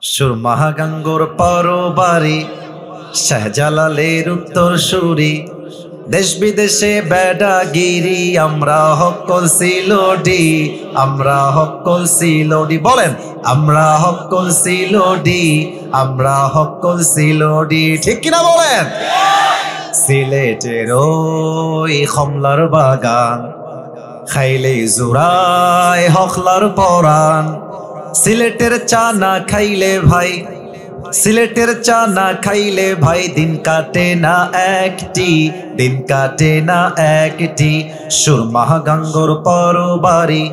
সুরমাহা গাঙ্গোর পরবারি শাহজালালের উত্তর সুরি দেশ বিদেশে বেডাগিরি আমরা হক্কল সিলোডি আমরা হক্কল সিলোডি বলেন আমরা হক্কল সিলোডি আমরা হক্কল সিলোডি ঠিক কিনা বলেন সিলেটের ওই কমলার বাগান খাইলে জুরায় হকলার পরাণ সিলেটের চা না খাইলে ভাই সিলেটের চা না খাইলে ভাই দিন কাটে না একটি দিন কাটে না একটি সুরমাহা গাঙ্গোর পরবারি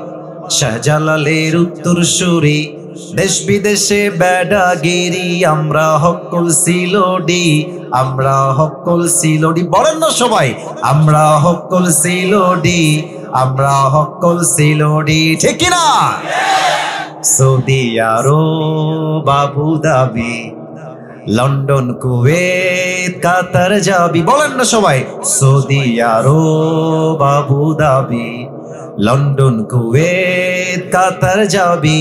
শাহজালালের উত্তর সুরি দেশ বিদেশে বেডাগিরি আমরা হক্কল সিলোডি আমরা হক্কল সিলোডি বলেন না সবাই আমরা হক্কল সিলোডি আমরা হক্কল সিলোডি ঠিক কিনা Saudi Arab Abu Dhabi London Kuwait Qatar যাবি বলেন না সবাই Saudi Arab Abu Dhabi London Kuwait Qatar যাবি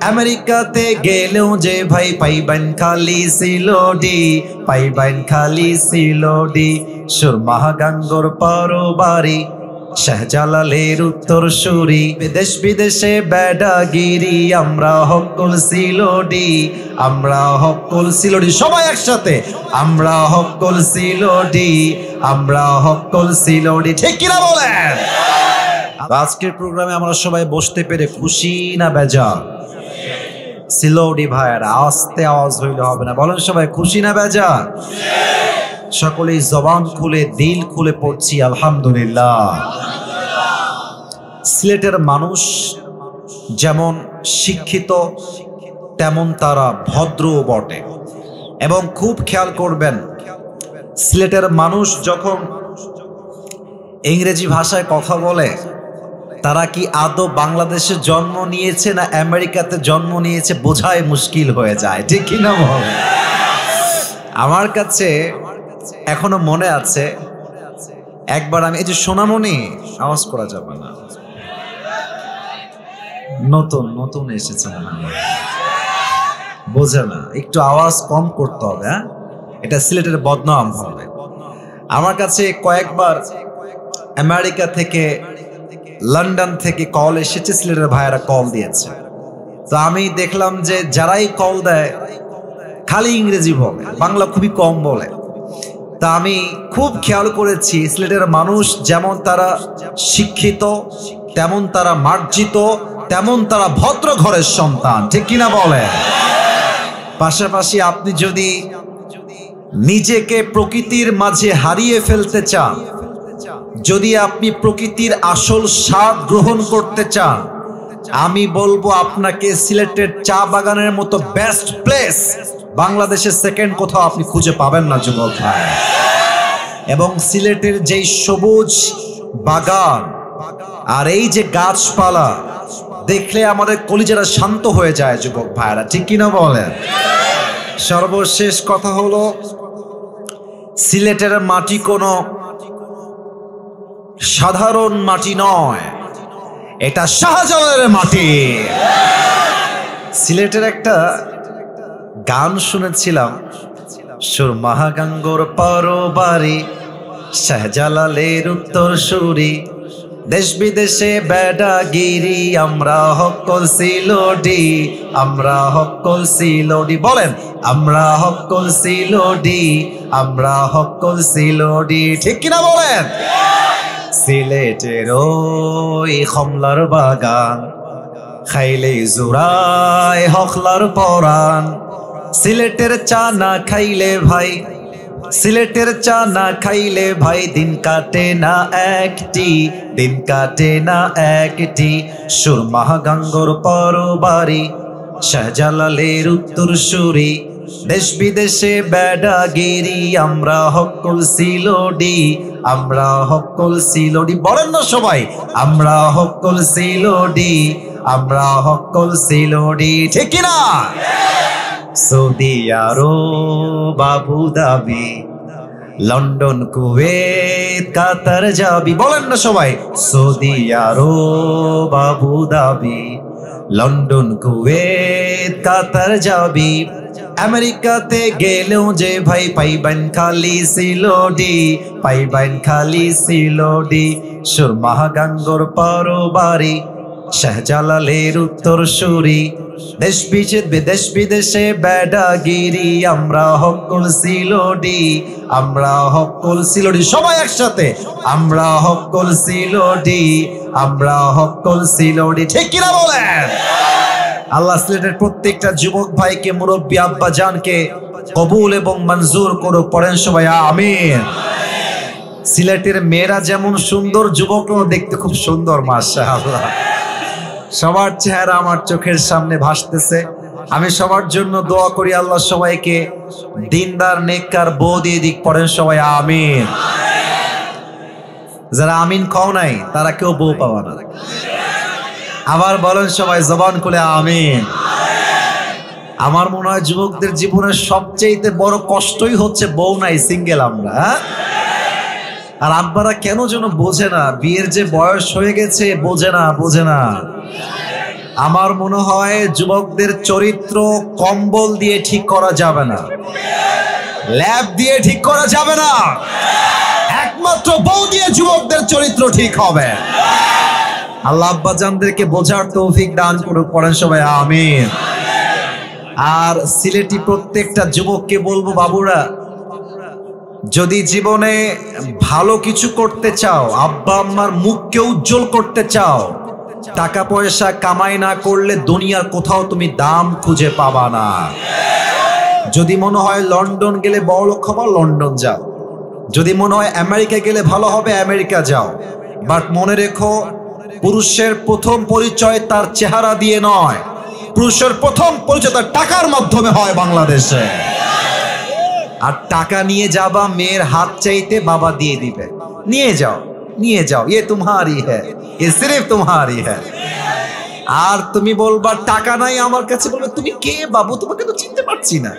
আমেরিকাতে গেলেও যে ভাই পাইবেন খালি সিলোডি পাইবেন খালি সিলোডি সুরমাহা গাঙ্গোর পরবারি শাহজালালের উত্তর সুরি দেশ বিদেশে বেডাগিরি আমরা হক্কল সিলোডি আমরা হক্কল সিলোডি সবাই একসাথে আমরা হক্কল সিলোডি আমরা হক্কল সিলোডি ঠিক কিনা বলেন আজকের প্রোগ্রামে আমরা সবাই বসতে পেরে খুশি না বেজার সিলোডি ভাইয়ের আস্তে আওয়াজ হইলে হবে না বলেন সবাই খুশি না বেজার সকলেই জবান খুলে দিল খুলে পড়ছি আলহামদুলিল্লাহ সিলেটের মানুষ যেমন শিক্ষিত তেমন তারা ভদ্রও বটে এবং খুব খেয়াল করবেন সিলেটের মানুষ যখন ইংরেজি ভাষায় কথা বলে তারা কি আদৌ বাংলাদেশে জন্ম নিয়েছে না আমেরিকাতে জন্ম নিয়েছে বোঝাই মুশকিল হয়ে যায় ঠিক কিনা বল আমার কাছে এখনো মনে আছে একবার আমি এই যে সোনামণি আওয়াজ করা যাবে না নতুন নতুন এসেছে বোঝে না একটু আওয়াজ কম করতে হবে হ্যাঁ এটা সিলেটের বদনাম হবে আমার কাছে কয়েকবার আমেরিকা থেকে লন্ডন থেকে কল এসেছে সিলেটের ভাইয়েরা কল দিয়েছে তো আমি দেখলাম যে যারাই কল দেয় খালি ইংরেজি বলে বাংলা খুবই কম বলে তা আমি খুব খেয়াল করেছি সিলেটের মানুষ যেমন তারা শিক্ষিত তেমন তারা মার্জিত তেমন তারা ভদ্র ঘরের সন্তান ঠিক কিনা বলে পাশাপাশি আপনি যদি নিজেকে প্রকৃতির মাঝে হারিয়ে ফেলতে চান যদি আপনি প্রকৃতির আসল স্বাদ গ্রহণ করতে চান আমি বলবো আপনাকে সিলেটের চা বাগানের মতো বেস্ট প্লেস বাংলাদেশের সেকেন্ড কোথাও আপনি খুঁজে পাবেন না যুবক ভাই এবং সিলেটের যেই সবুজ বাগান আর এই যে গাছপালা দেখলে আমাদের কলিজারা শান্ত হয়ে যায় যুবক ভাইরা ঠিক কিনা বলেন সর্বশেষ কথা হলো সিলেটের মাটি কোনো সাধারণ মাটি নয় এটা শাহজালালের মাটি সিলেটের একটা গান শুনেছিলাম সুরমাহা গাঙ্গোর পরবারি শাহজালালের উত্তর সুরি দেশ বিদেশে বেডাগিরি আমরা হক্কল সিলোডি আমরা হক্কল সিলোডি বলেন আমরা হক্কল সিলোডি আমরা হক্কল সিলোডি ঠিক কিনা বলেন সিলেটের ওই কমলার বাগান খাইলে জুরায় হকলার পরাণ সিলেটের চা না খাইলে ভাই সিলেটের চা না খাইলে ভাই দিন কাটে না একটি দিন কাটে না একটি সুরমাহা গাঙ্গোর পরবারি শাহজালালের উত্তর সুরি দেশ বিদেশে বেডাগিরি আমরা হক্কল সিলোডি আমরা হক্কল সিলোডি বলেন না সবাই আমরা হক্কল সিলোডি আমরা হক্কল সিলোডি ঠিক কিনা Saudi Arab Abu Dhabi London Kuwait Qatar যাবি বলেন না সবাই Saudi Arab Abu Dhabi London Kuwait Qatar যাবি, আমেরিকাতে গেলেও যে ভাই পাইবেন খালি সিলোডি, পাইবেন খালি সিলোডি। সুরমা গাঙ্গর পারোবারি, শাহজালালের উত্তর সুরি, দেশ বিদেশে বেডাগিরি, আমরা হকল সিলোডি, আমরা হকল সিলোডি। সবাই একসাথে, আমরা হকল সিলোডি, আমরা হকল সিলোডি। ঠিক কিনা বলেন? আল্লাহ সিলেটের প্রত্যেকটা যুবক ভাইকে, মুরব্বী আব্বা জানকে কবুল এবং মঞ্জুর করুক। পড়েন সবাই আমিন। সিলেটের মেয়েরা যেমন সুন্দর, যুবকরাও দেখতে খুব সুন্দর, মাশাআল্লাহ। সবার চেহারা আমার চোখের সামনে ভাসতেছে। আমি সবার জন্য দোয়া করি, আল্লাহ সবাইকে দিনদার নেককার বউ দিয়ে দিক। পড়েন সবাই আমিন। যারা আমিন খাও নাই তারা কেউ বউ পাওয়া না। আবার বলেন সবাই জবান খুলে আমিন। আমার মনে হয় যুবকদের জীবনের সবচেয়ে বড় কষ্টই হচ্ছে বউ নাই, সিঙ্গেল আমরা। আর আব্বারা কেন যেন বোঝে না, বিয়ের যে বয়স হয়ে গেছে বোঝে না। আমার মনে হয় যুবকদের চরিত্র কম্বল দিয়ে ঠিক করা যাবে না, ল্যাব দিয়ে ঠিক করা যাবে না, একমাত্র বউ দিয়ে যুবকদের চরিত্র ঠিক হবে। আল্লাহ আব্বা জানদেরকে বোঝার তৌফিক দান করুক। পড়েন সবাই আমিন। আর সিলেটি প্রত্যেকটা যুবককে বলবো, বাবুরা, যদি জীবনে ভালো কিছু করতে চাও, আব্বা আম্মার মুখকে উজ্জ্বল করতে চাও, টাকা পয়সা কামাই না করলে দুনিয়ার কোথাও তুমি দাম খুঁজে পাবা না। যদি মনে হয় লন্ডন গেলে বড়লোক হবা, লন্ডন যাও। যদি মনে হয় আমেরিকা গেলে ভালো হবে, আমেরিকা যাও। বাট মনে রেখো, পুরুষের প্রথম পরিচয় তার চেহারা দিয়ে নয়, পুরুষের প্রথম পরিচয় তার টাকার মাধ্যমে হয় বাংলাদেশে। আর টাকা নিয়ে যাবা, মেয়ের হাত চাইতে বাবা দিয়ে দিবে, নিয়ে যাও, ये तुम्हारी है, ये सिर्फ तुम्हारी है। আর তুমি বলবা টাকা নাই আমার কাছে, বলবে তুমি কে বাবু, তোমাকে তো চিনতে পারছি না।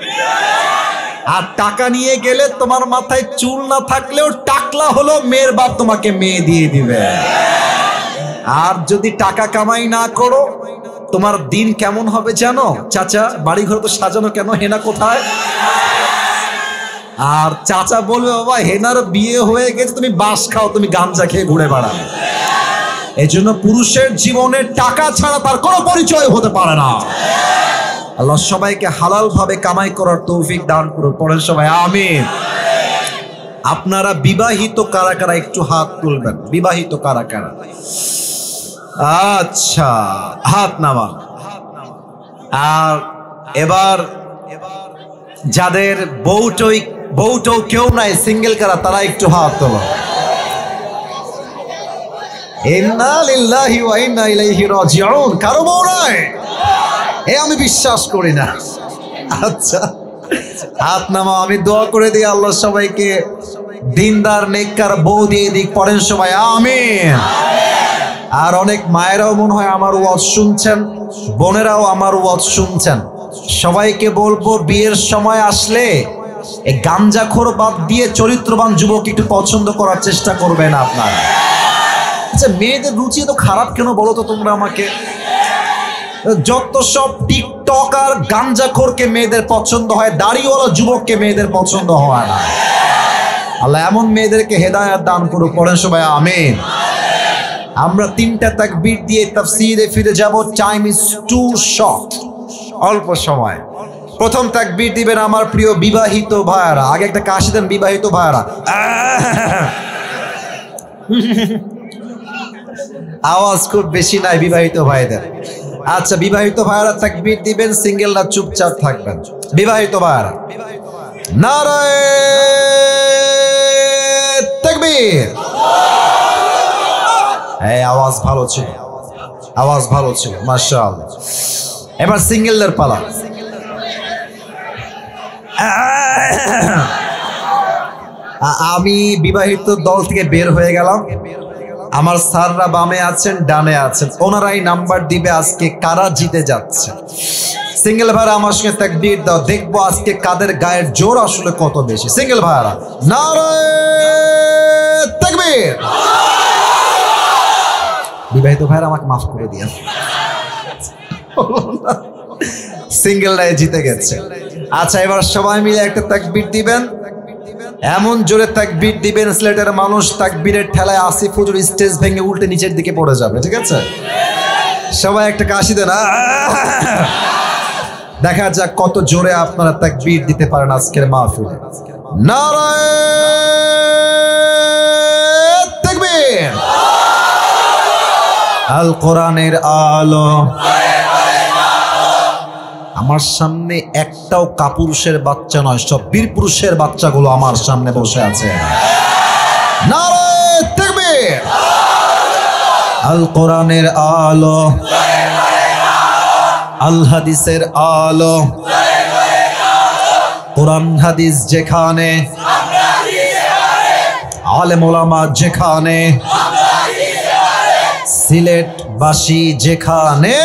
আর টাকা নিয়ে গেলে তোমার মাথায় চুল না থাকলেও টাকলা হলো মেয়ের বাপ তোমাকে মেয়ে দিয়ে দিবে। আর যদি টাকা কামাই না করো, তোমার দিন কেমন হবে জানো? চাচা বাড়ি ঘর তো সাজানো কেন, হেনা কোথায়? আর চাচা বলবে, বাবা হেনার বিয়ে হয়ে গেছে, তুমি বাস খাও, তুমি গাঞ্জা খেয়ে ঘুরে বেড়াও। এই জন্য পুরুষের জীবনে টাকা ছাড়া তার কোনো পরিচয় হতে পারে না। আল্লাহ সবাইকে হালাল ভাবে কামাই করার তৌফিক দান করুন। পড়েন সবাই আমিন। আপনারা বিবাহিত কারা কারা একটু হাত তুলবেন? বিবাহিত কারা কারা? আচ্ছা, হাত নামান। আর এবার যাদের বউটো কেউ নাই, সিঙ্গেল কারা, তারা একটু হাত তোলো। ইন্না লিল্লাহি ওয়া ইন্না ইলাইহি রাজিউন। কারো বউ নাই? আমি বিশ্বাস করি না। আচ্ছা, হাত নামা। আমি দোয়া করে দিই, আল্লাহ সবাইকে দিনদার নেককার বউ দিয়ে দিক। পড়েন সবাই আমিন। আর অনেক মায়েরাও মনে হয় আমার ওয়াজ শুনছেন, বোনেরাও আমার ওয়াজ শুনছেন। সবাইকে বলবো, বিয়ের সময় আসলে এই গাঞ্জাখোর বাদ দিয়ে চরিত্রবান যুবক একটু পছন্দ করার চেষ্টা করবেন আপনারা। আচ্ছা, মেয়েদের রুচি তো খারাপ কেন বলো তো তোমরা আমাকে? যত সব টিকটক আর গাঞ্জাখোরকে মেয়েদের পছন্দ হয়, দাড়িওয়ালা যুবককে মেয়েদের পছন্দ হয় না। আল্লাহ এমন মেয়েদেরকে হেদায়েত দান করুক। পড়েন সবাই আমিন। আমরা 3টা তাকবীর দিয়ে তাফসীরে ফিরে যাব। টাইম ইজ টু শর্ট, অল্প সময়। প্রথম তাকবীর দিবেন আমার প্রিয় বিবাহিত ভাইরা। আগে একটা কাশি দেন বিবাহিত ভাইরা। আওয়াজ খুব বেশি নাই বিবাহিত ভাইদের। আচ্ছা, বিবাহিত ভাইরা তাকবীর দিবেন, সিঙ্গেলরা চুপচাপ থাকবেন। বিবাহিত ভাইরা নারায়ে তাকবীর। এই আওয়াজ ভালো ছিল, আওয়াজ ভালো ছিল, মাশাআল্লাহ। এবার সিঙ্গেলদের পালা। আমি বিবাহিত দল থেকে বের হয়ে গেলাম। আমার স্যাররা বামে আছেন, ডানে আছেন, ওনারাই নাম্বার দিবে আজকে কারা জিতে যাচ্ছে। সিঙ্গেল ভাইরা আমার সঙ্গে তাকবীর দাও, দেখবো আজকে কাদের গায়ের জোর আসলে কত বেশি। সিঙ্গেল ভাইরা নারায়ে তাকবীর। বিবাহিত ভাইরা আমাকে মাফ করে দিয়েন। সিঙ্গেলরাই জিতে গেছে। আচ্ছা, এবার সবাই মিলে একটা তাকবীর দিবেন, এমন জোরে তাকবীর দিবেন সিলেটের মানুষ তাকবীরের ঠেলায় আসিফ হুজুর স্টেজ ভেঙে উল্টে নিচের দিকে পড়ে যাবে। ঠিক আছে, সবাই একটা কাশি দেন। দেখা যাক কত জোরে আপনারা তাকবীর দিতে পারেন আজকের মাহফিলে। নারায়ে তাকবীর। আল কোরআনের আলো। আমার সামনে একটাও কাপুরুষের বাচ্চা নয়, সব বীর পুরুষের বাচ্চাগুলো আমার সামনে বসে আছে। নারায়ে তাকবীর। আল কোরআনের আলো, আল হাদিসের আলো। কোরআন হাদিস যেখানে, আলেম ওলামা যেখানে, সিলেটবাসী যেখানে,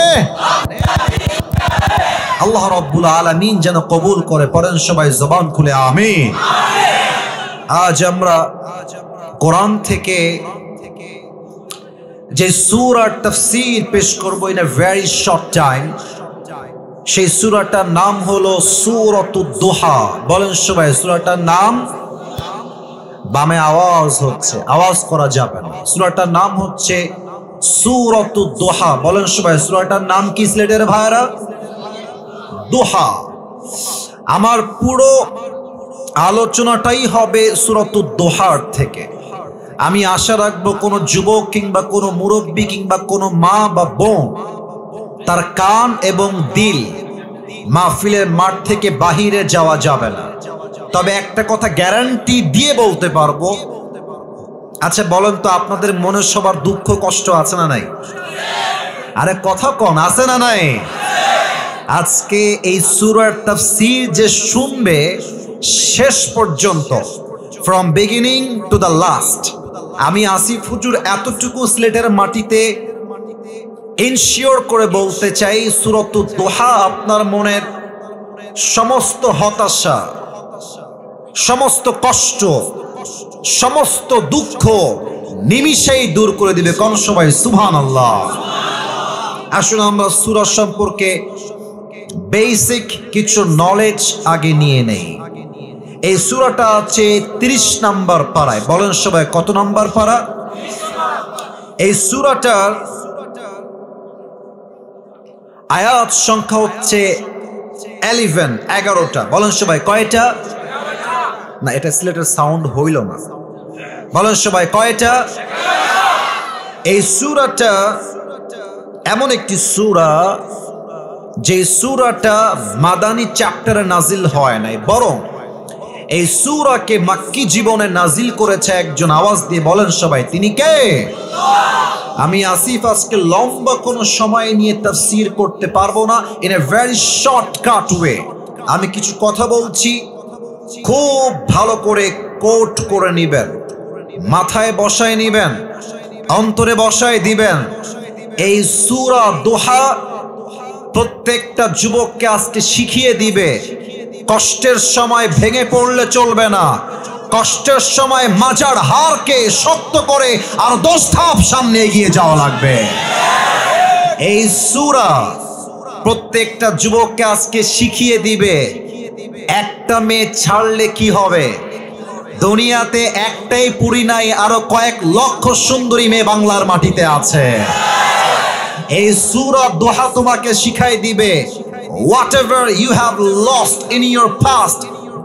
আল্লাহ রাব্বুল আলামিন যেন কবুল করে। পড়েন সবাই জবান খুলে আমিন। আজ আমরা কোরআন থেকে যে সূরার তাফসীর পেশ করব in a very short time, সেই সূরাটার নাম হলো সূরাতুদ দুহা। বলেন সবাই সূরাটার নাম। বামে আওয়াজ হচ্ছে, আওয়াজ করা যাবে না। সূরাটার নাম হচ্ছে সূরাতুদ দুহা। বলেন সবাই সূরাটার নাম কি সিলেটের ভাইরা? দুহা। আমার পুরো আলোচনাটাই হবে সূরাতুদ দুহার থেকে। আমি আশা রাখবো কোনো যুবক কিংবা কোনো মুরব্বী কিংবা কোনো মা বা বোন তার কান এবং দিল মাহফিলের মাঠ থেকে বাহিরে যাওয়া যাবে না। তবে একটা কথা গ্যারান্টি দিয়ে বলতে পারবো। আচ্ছা বলেন তো, আপনাদের মনে সবার দুঃখ কষ্ট আছে না নাই? আরে কথা কন, আছে না নাই? আজকে এই সূরার তাফসীর যে শুনবে শেষ পর্যন্ত, from beginning to the last, আমি আসিফ হুজুর এতটুকু সিলেটের মাটিতে ইনশিওর করে বলতে চাই, সূরাতুদ দুহা আপনার মনের সমস্ত হতাশা, সমস্ত কষ্ট, সমস্ত দুঃখ নিমিষেই দূর করে দিবে। কোন সবাই সুবহানাল্লাহ। আসুন আমরা সূরা সম্পর্কে বেসিক কিছু নলেজ আগে নিয়ে নেই। এই সূরাটা আছে 30 নম্বর পারায়। বলেন সবাই কত নম্বর পারা? এই সূরাটার আয়াত সংখ্যা হচ্ছে 11টা। বলেন সবাই কয়টা? না, এটা সিলেটের সাউন্ড হইল না। বলেন সবাই কয়টা? এই সূরাটা এমন একটি সূরা যে সূরাটা মাদানী চ্যাপ্টারে নাজিল হয় নাই, বরং এই সূরাকে মাক্কি জীবনে নাজিল করেছে একজন। আওয়াজ দিয়ে বলেন সবাই, তিনি কে? আমি আসিফ আজকে লম্বা কোনো সময় নিয়ে তাফসীর করতে পারবো না। In a very shortcut way আমি কিছু কথা বলছি, খুব ভালো করে কোট করে নিবেন, মাথায় বসায় নিবেন, অন্তরে বসায় দিবেন। এই সূরা দুহা প্রত্যেকটা যুবককে আজকে শিখিয়ে দিবে, কষ্টের সময় ভেঙে পড়লে চলবে না, কষ্টের সময় মাজার হারকে শক্ত করে আর 10 ধাপ সামনে এগিয়ে যাওয়া লাগবে। এই সূরা প্রত্যেকটা যুবককে আজকে শিখিয়ে দিবে, একটা মেয়ে ছাড়লে কি হবে। দুনিয়াতে একটাই পুরী নাই, আরো কয়েক লক্ষ সুন্দরী মেয়ে বাংলার মাটিতে আছে। এই সূরা দুহা তোমাকে শিখাই দিবে, whatever you have lost in your past,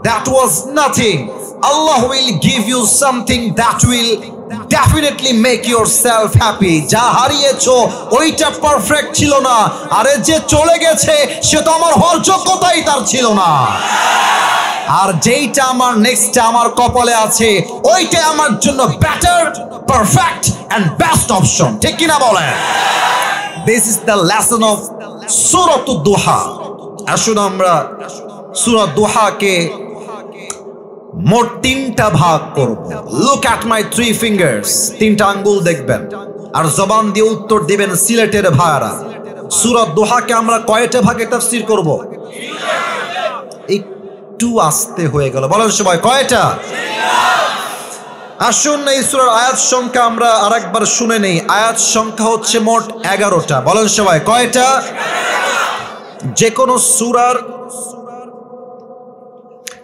that was nothing. Allah will give you something that will definitely make yourself happy. যা হারিয়েছো ওইটা পারফেক্ট ছিল না, আরে যে চলে গেছে সে তো আমার হওয়ার যোগ্যতাই তার ছিল না। আর যেইটা আমার নেক্সট আমার কপালে আছে ওইটা আমার জন্য better, perfect and best option. ঠিক কিনা বলেন? This is the lesson of সূরাতুদ দুহা। আসুন আমরা সূরা দুহাকে মোট 3টা ভাগ করব। Look at my 3 fingers. 3টা আঙ্গুল দেখবেন আর জবান দিয়ে উত্তর দিবেন সিলেটের ভাইরা। সূরা দুহাকে আমরা কয়টা ভাগে তাফসীর করব? একটু আস্তে হয়ে গেল, বলেন সবাই কয়টা? আসুন এই সূরার আয়াত সংখ্যা আমরা আরেকবার শুনে নেই। আয়াত সংখ্যা হচ্ছে মোট 11টা। বলেন সবাই কয়টা? যে কোনো সূরার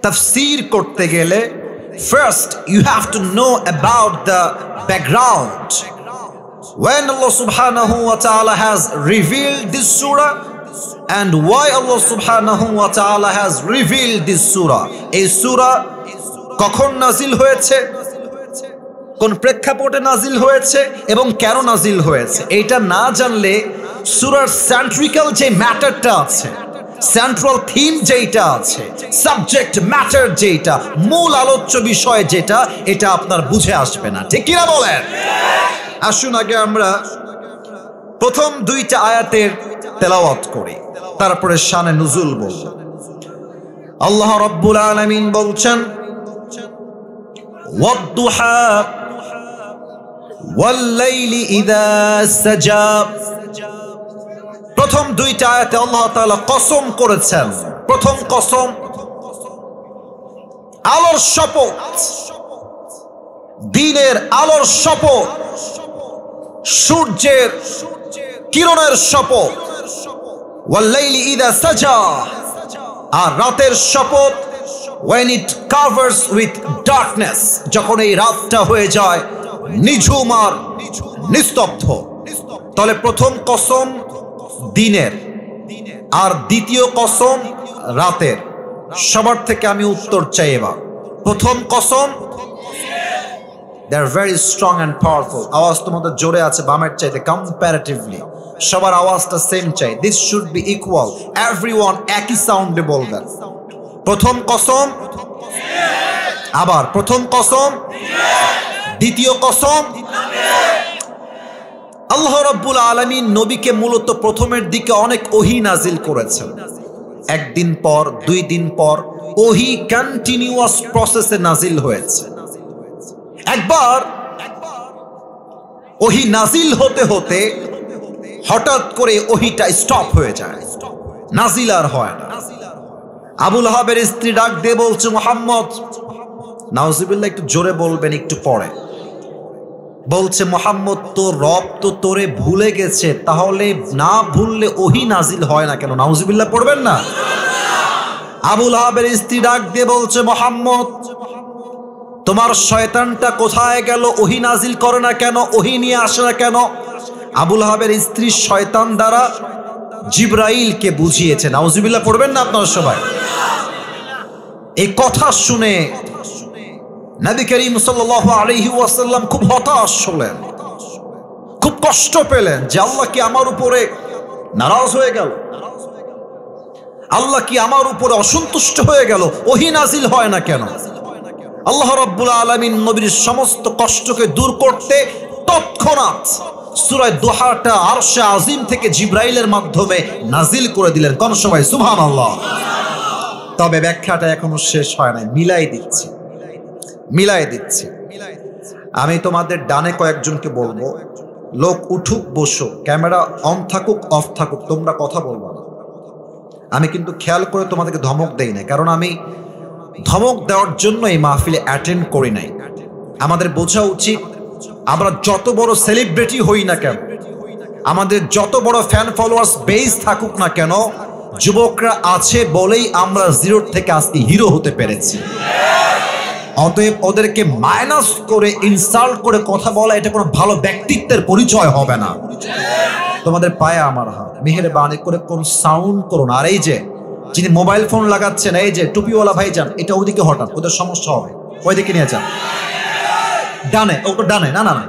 তাফসীর করতে গেলে first you have to know about the background. When Allah subhanahu wa ta'ala has revealed this surah and why Allah subhanahu wa ta'ala has revealed this surah. এই সূরা কখন নাজিল হয়েছে, কোন প্রেক্ষাপটে নাজিল হয়েছে এবং কেন নাজিল হয়েছে, এটা না জানলে সূরার সেন্ট্রিক্যাল যে ম্যাটারটা আছে, সেন্ট্রাল থিম যেটা আছে, সাবজেক্ট ম্যাটার যেটা, মূল আলোচ্য বিষয় যেটা, এটা আপনার বুঝে আসবে না। ঠিক কিনা বলেন? আসুন আগে আমরা প্রথম দুইটা আয়াতের তেলাওয়াত করি, তারপরে শানে নুজুল বলব। আল্লাহ রাব্বুল আলামিন বলছেন ওয়াদ-দুহা ওয়াল-লাইলি ইযা সাজা। প্রথম দুইটা আয়াতে আল্লাহ তাআলা কসম করেছেন। প্রথম কসম আলোর শপথ, দিনের আলোর শপথ, সূর্যের কিরণের শপথ, ওয়াল-লাইলি ইযা সাজা, আর রাতের শপথ, when it covers with darkness, যখন এই রাতটা হয়ে যায় নিঝুম আর নিস্তব্ধ। তাহলে প্রথম কসম দিনের আর দ্বিতীয় কসম রাতের। সবার থেকে আমি উত্তর চাই এবার। প্রথম কসম, they are very strong and powerful. আওয়াজ তোমাদের জোরে আছে বামের চাইতে কম্পারেটিভলি। সবার আওয়াজটা সেম চাই, this should be equal, everyone একই সাউন্ডে বলবেন। প্রথম কসম, আবার প্রথম কসম, দ্বিতীয় কসম। আল্লাহ রাব্বুল আলামিন নবীকে মূলত প্রথমের দিকে অনেক ওহী নাজিল করেছেন। একদিন পর, দুই দিন পর ওহী কন্টিনিউয়াস প্রসেসে নাজিল হয়েছে। একবার ওহী নাজিল হতে হতে হঠাৎ করে ওহীটা স্টপ হয়ে যায়, নাজিল আর হয় না। আবু লাহাবের স্ত্রী ডাক দিয়ে বলছে, মুহাম্মদ, নাউজুবিল্লাহ, একটু জোরে বলবেন একটু পরে। বলছে, মুহাম্মদ, তোর রব তো তোরে ভুলে গেছে, তাহলে না ভুললে ওহী নাজিল হয় না কেন? নাউজুবিল্লাহ পড়বেন না? আবু লাহাবের স্ত্রী ডাক দিয়ে বলছে, মুহাম্মদ, তোমার শয়তানটা কোথায় গেল? ওহী নাজিল করে না কেন? ওহী নিয়ে আসে না কেন? আবু লাহাবের স্ত্রী শয়তান দ্বারা জিবরাইলকে বুঝিয়েছে। নাউজুবিল্লাহ পড়বেন না আপনারা সবাই? এই কথা শুনে নবী করিম সাল্লাল্লাহু আলাইহি ওয়াসাল্লাম খুব হতাশ হলেন, খুব কষ্ট পেলেন যে আল্লাহ কি আমার উপরে নারাজ হয়ে গেল? আল্লাহ কি আমার উপরে অসন্তুষ্ট হয়ে গেল? ওহী নাজিল হয় না কেন? আল্লাহ রাব্বুল আলামিন নবীর সমস্ত কষ্টকে দূর করতে তৎক্ষণাৎ সূরা দুহাটা আরশে আজিম থেকে জিবরাইলের মাধ্যমে নাজিল করে দিলেন। কোন সবাই সুবহানাল্লাহ। তবে ব্যাখ্যাটা এখনো শেষ হয় নাই, মিলাই দিচ্ছি। আমি তোমাদের ডানে কয়েকজনকে বলবো, লোক উঠুক বসুক, ক্যামেরা অন থাকুক অফ থাকুক, তোমরা কথা বলবো না। আমি কিন্তু খেয়াল করে তোমাদেরকে ধমক দেই না, কারণ আমি ধমক দেওয়ার জন্য এই মাহফিলে অ্যাটেন্ড করি নাই। আমাদের বোঝা উচিত, আমরা যত বড় সেলিব্রিটি হই না কেন, আমাদের যত বড় ফ্যান ফলোয়ার্স বেস থাকুক না কেন, যুবকরা আছে বলেই আমরা জিরো থেকে আজকে হিরো হতে পেরেছি। অতএব ওদেরকে মাইনাস করে, ইনসাল্ট করে কথা বলা, এটা কোনো ভালো ব্যক্তিত্বের পরিচয় হবে না। তোমাদের পায়ে আমার হাত, মেহেরবানি করে কোন সাউন্ড করো না। আর এই যে যিনি মোবাইল ফোন লাগাচ্ছেন, এই যে টুপিওয়ালা ভাইজান, এটা ওদিকে হঠাৎ, ওদের সমস্যা হবে, ওইদিকে নিয়ে যান। ডানে, ওটা ডানে, না না না,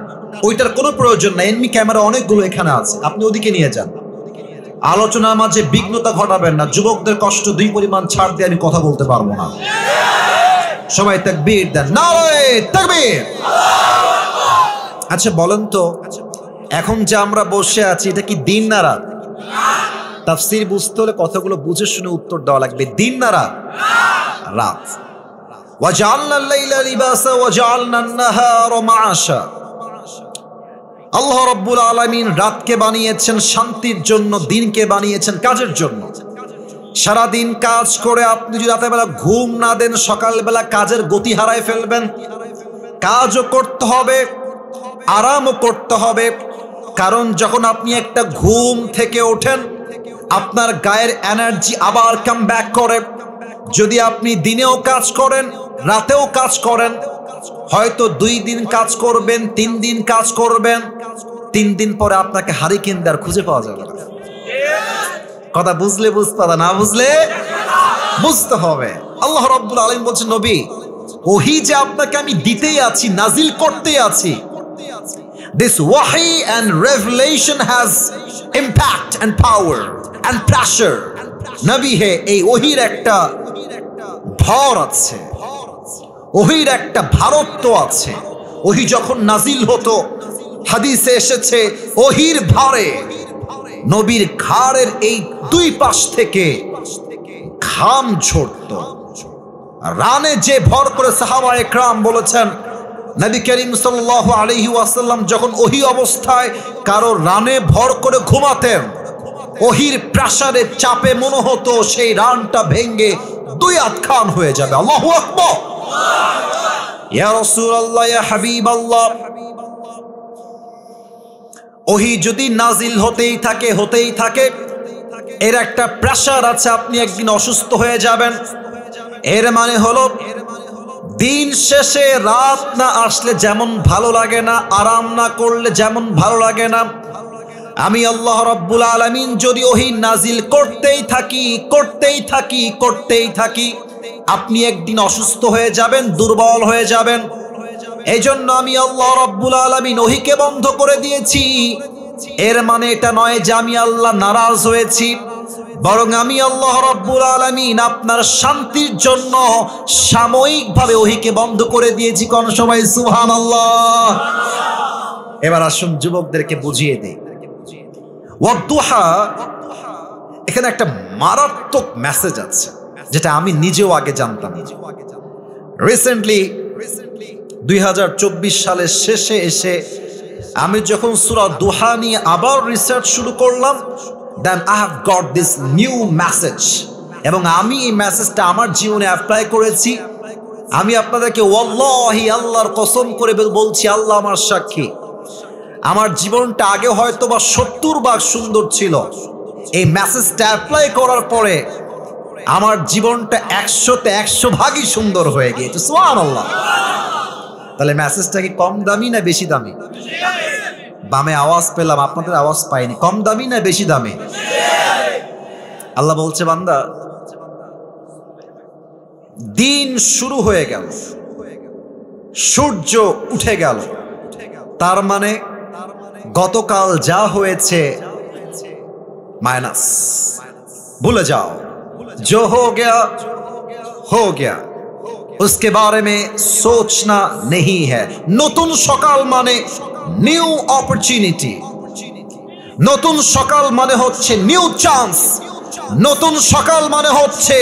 ওইটার কোনো প্রয়োজন নাই। এমনি ক্যামেরা অনেকগুলো এখানে আছে, আপনি ওদিকে নিয়ে যান। আলোচনার মাঝে বিঘ্নতা ঘটাবেন না। যুবকদের কষ্ট দুই পরিমাণ ছাড় দিয়ে আমি কথা বলতে পারবো না। সবাই তাকবীর দেন, নারে তাকবীর। আচ্ছা বলেন তো, এখন যে আমরা বসে আছি, এটা কি দিন না রাত? তাফসীর বুঝতে হলে কথাগুলো বুঝে শুনে উত্তর দেওয়া লাগবে। দিন না রাত? রাত। ওয়াজআলনা আল-লাইলা লিবাসা ওয়াজআলনা আন-নাহারা মাআশা। আল্লাহ রাব্বুল আলামিন রাতকে বানিয়েছেন শান্তির জন্য, দিনকে বানিয়েছেন কাজের জন্য। সারাদিন কাজ করে আপনি যদি রাতের বেলা ঘুম না দেন, সকালবেলা কাজের গতি হারায় ফেলবেন। কাজও করতে হবে, আরামও করতে হবে, কারণ যখন আপনি একটা ঘুম থেকে ওঠেন, আপনার গায়ের এনার্জি আবার কাম ব্যাক করে। যদি আপনি দিনেও কাজ করেন, রাতেও কাজ করেন, হয়তো 2 দিন কাজ করবেন, 3 দিন কাজ করবেন, 3 দিন পরে আপনাকে হারিকেন দেওয়ার খুঁজে পাওয়া যাবে না। কথা বুঝলে বুঝতে, না বুঝলে বুঝতে হবে। আল্লাহ রাব্বুল আলামিন বলছেন, নবী ওহী যে আপনাকে আমি দিতেই আছি, নাজিল করতেই আছি, this wahi and revelation has impact and power and pressure. নবী হে, এই ওহীর একটা ভর আছে, ওহীর একটা ভারত্ব আছে। ওহী যখন নাজিল হতো, হাদিসে এসেছে ওহীর ভারে নবীর ঘাড়ের এই 2 পাশ থেকে ঘাম ঝরতো। রানে যে ভর করে সাহাবায়ে কেরাম বলেছেন, নবী করিম সাল্লাল্লাহু আলাইহি ওয়াসাল্লাম যখন ওহী অবস্থায় কারো রানে ভর করে ঘুমাতেন, ওহীর প্রেসারে চাপে মনে হতো সেই রানটা ভেঙে 2 আধখান হয়ে যাবে। আল্লাহু আকবার, ইয়া রাসূলুল্লাহ, ইয়া হাবিবাল্লাহ। ওহী যদি নাজিল হতেই থাকে, এর একটা প্রেসার আছে, আপনি একদিন অসুস্থ হয়ে যাবেন। এর মানে হলো দিন শেষে রাত না আসলে যেমন ভালো লাগে না, আরাম না করলে যেমন ভালো লাগে না, আমি আল্লাহ রাব্বুল আলামিন যদি ওহী নাজিল করতেই থাকি, আপনি একদিন অসুস্থ হয়ে যাবেন, দুর্বল হয়ে যাবেন। এই জন্য আমি আল্লাহ রাব্বুল আলামিন ওহীকে বন্ধ করে দিয়েছি। এর মানে এটা নয় যে আমি আল্লাহ নারাজ হয়েছি, বরং আমি আল্লাহ রাব্বুল আলামিন আপনার শান্তির জন্য সাময়িকভাবে ওহীকে বন্ধ করে দিয়েছি। কোন সবাই সুবহানাল্লাহ। এবার আসুন যুবকদেরকে বুঝিয়ে দেই, ওয়াদুহা এখানে একটা মারাত্মক মেসেজ আছে, যেটা আমি নিজেও আগে জানতাম না। রিসেন্টলি 2024 সালের শেষে এসে আমি যখন সূরা দুহা নিয়ে আবার রিসার্চ শুরু করলাম, then I have got this new message, এবং আমি এই মেসেজটা আমার জীবনে অ্যাপ্লাই করেছি। আমি আপনাদেরকে ওয়াল্লাহি, আল্লাহর কসম করে বলছি, আল্লাহ আমার সাক্ষী, আমার জীবনটা আগে হয়তো বা 70 ভাগ সুন্দর ছিল, এই মেসেজটা অ্যাপ্লাই করার পরে আমার জীবনটা 100-তে 100 ভাগই সুন্দর হয়ে গিয়েছে। সুবহানাল্লাহ। তাহলে মেসেজটা কি কম দামি না বেশি দামি? বামে আওয়াজ পেলাম, আপনাদের আওয়াজ পাইনি। কম দামি না বেশি দামি? আল্লাহ বলছে, বান্দা দিন শুরু হয়ে গেল, সূর্য উঠে গেল, তার মানে গতকাল যা হয়েছে মাইনাস, ভুলে যাও। जो हो गया उसके बारे में सोचना नहीं है। নতুন সকাল মানে নিউ অপরচুনিটি, নতুন সকাল মানে হচ্ছে নিউ চান্স, নতুন সকাল মানে হচ্ছে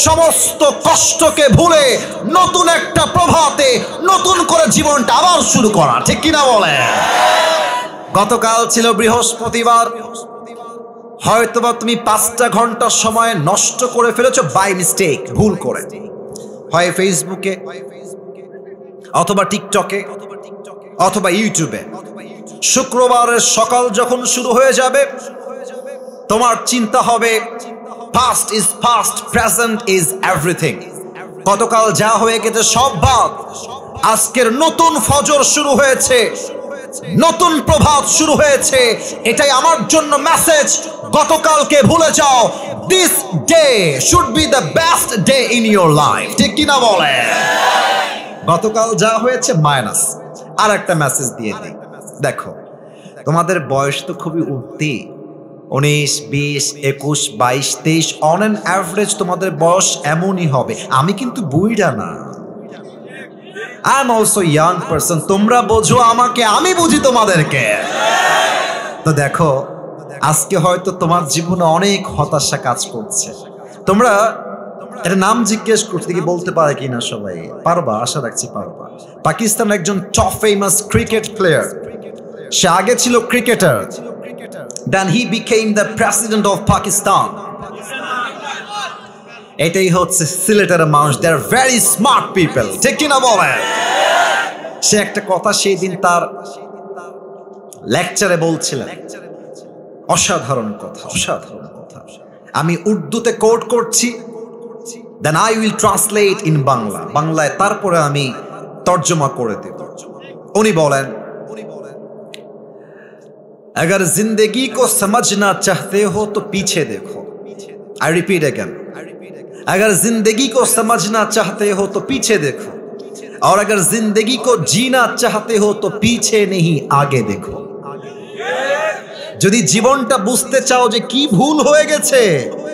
সমস্ত কষ্টকে ভুলে নতুন একটা প্রভাতে নতুন করে জীবনটা আবার শুরু করা। ঠিক কিনা বলে? গতকাল ছিল বৃহস্পতিবার, হয়তোবা তুমি 5টা ঘন্টা সময় নষ্ট করে ফেলেছো বাই মিস্টেক, ভুল করে, হয় ফেসবুকে অথবা টিকটকে অথবা ইউটিউবে। শুক্রবারের সকাল যখন শুরু হয়ে যাবে, তোমার চিন্তা হবে past is past, present is everything. গতকাল যা হয়ে গেছে সব বাদ, আজকের নতুন ফজর শুরু হয়েছে, নতুন প্রভাত শুরু হয়েছে। এটাই আমার জন্য মেসেজ, গতকালকে ভুলে যাও। This day should be the best day in your life. ঠিক কিনা বলে? গতকাল যা হয়েছে মাইনাস। আর একটা মেসেজ দিয়ে দিই, দেখো তোমাদের বয়স তো খুবই উঠতি, 19, 20, 21, 22, 23, অন অ্যান অ্যাভারেজ তোমাদের বয়স এমনই হবে। আমি কিন্তু বুইড়া না, I am also young person. তোমরা বোঝো আমাকে, আমি বুঝি তোমাদেরকে। তো দেখো, আজকে হয়তো তোমার জীবনে অনেক হতাশা কাজ করছে। তোমরা এটা নাম জিজ্ঞেস করতে কি বলতে পারে কিনা সবাই? পারবা? আশা রাখছি পারবা। পাকিস্তান একজন টপ ফেমাস ক্রিকেট প্লেয়ার, সে আগে ছিল cricketer, then he became the president of Pakistan. এটাই হচ্ছে সিলেটের মানুষ, they are very smart people. ঠিক কিনা বলে? সে একটা কথা সেই দিন তার লেকচারে বলছিলেন, অসাধারণ কথা, অসাধারণ কথা। আমি উর্দুতে কোট করছি, then I will translate in Bangla, বাংলায় তারপরে আমি তর্জমা করে দেব। উনি বলেন, अगर जिंदगी को समझना चाहते हो तो पीछे देखो। आई रिपीट अगेन, अगर जिंदगी को समझना चाहते हो तो पीछे देखो, और अगर जिंदगी को जीना चाहते हो तो पीछे नहीं आगे देखो। যদি জীবনটা বুঝতে চাও যে কি ভুল হয়ে গেছে,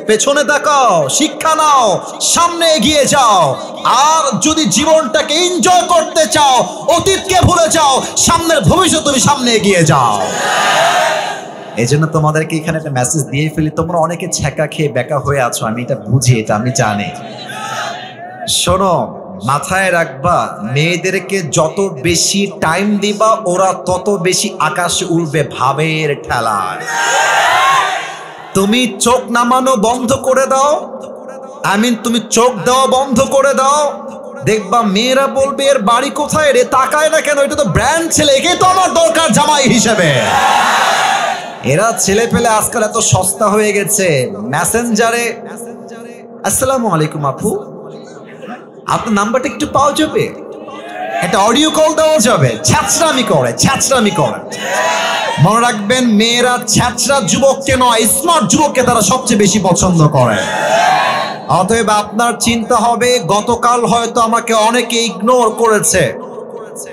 পেছনে তাকাও, শিক্ষা নাও, সামনে এগিয়ে যাও। আর যদি জীবনটাকে এনজয় করতে চাও, অতীতকে ভুলে যাও, সামনের ভবিষ্যৎ তুমি সামনে এগিয়ে যাও। এই জন্য তোমাদেরকে এখানে একটা মেসেজ দিয়ে ফেলি, তোমরা অনেকে ছ্যাঁকা খেয়ে বেকা হয়ে আছো, আমি এটা বুঝি, এটা আমি জানি। শোনো, মাথায় রাখবা, মেয়েদেরকে যত বেশি টাইম দিবা ওরা তত বেশি আকাশে উঠবে ভাবের ঠেলায়। তুমি চোখ নামানো বন্ধ করে দাও, তুমি চোখ দেওয়া বন্ধ করে দাও, দেখবা মেয়েরা বলবে এর বাড়ি কোথায় রে, তাকায় না কেন, এটা তো ব্র্যান্ড ছেলে, একে তো আমার দরকার জামাই হিসেবে। এরা ছেলে পেলে আজকাল এত সস্তা হয়ে গেছে, মেসেঞ্জারে আসসালামু আলাইকুম আপু, আপনার নাম্বারটা একটু পাওয়া যাবে, একটা অডিও কল দেওয়া যাবে। ছ্যাঁচড়ামি করে, ছ্যাঁচড়ামি করে। মনে রাখবেন, মেয়েরা ছ্যাঁচড়া যুবককে নয়, স্মার্ট যুবককে তারা সবচেয়ে বেশি পছন্দ করে। অতএব আপনার চিন্তা হবে, গতকাল হয়তো আমাকে অনেকে ইগনোর করেছে,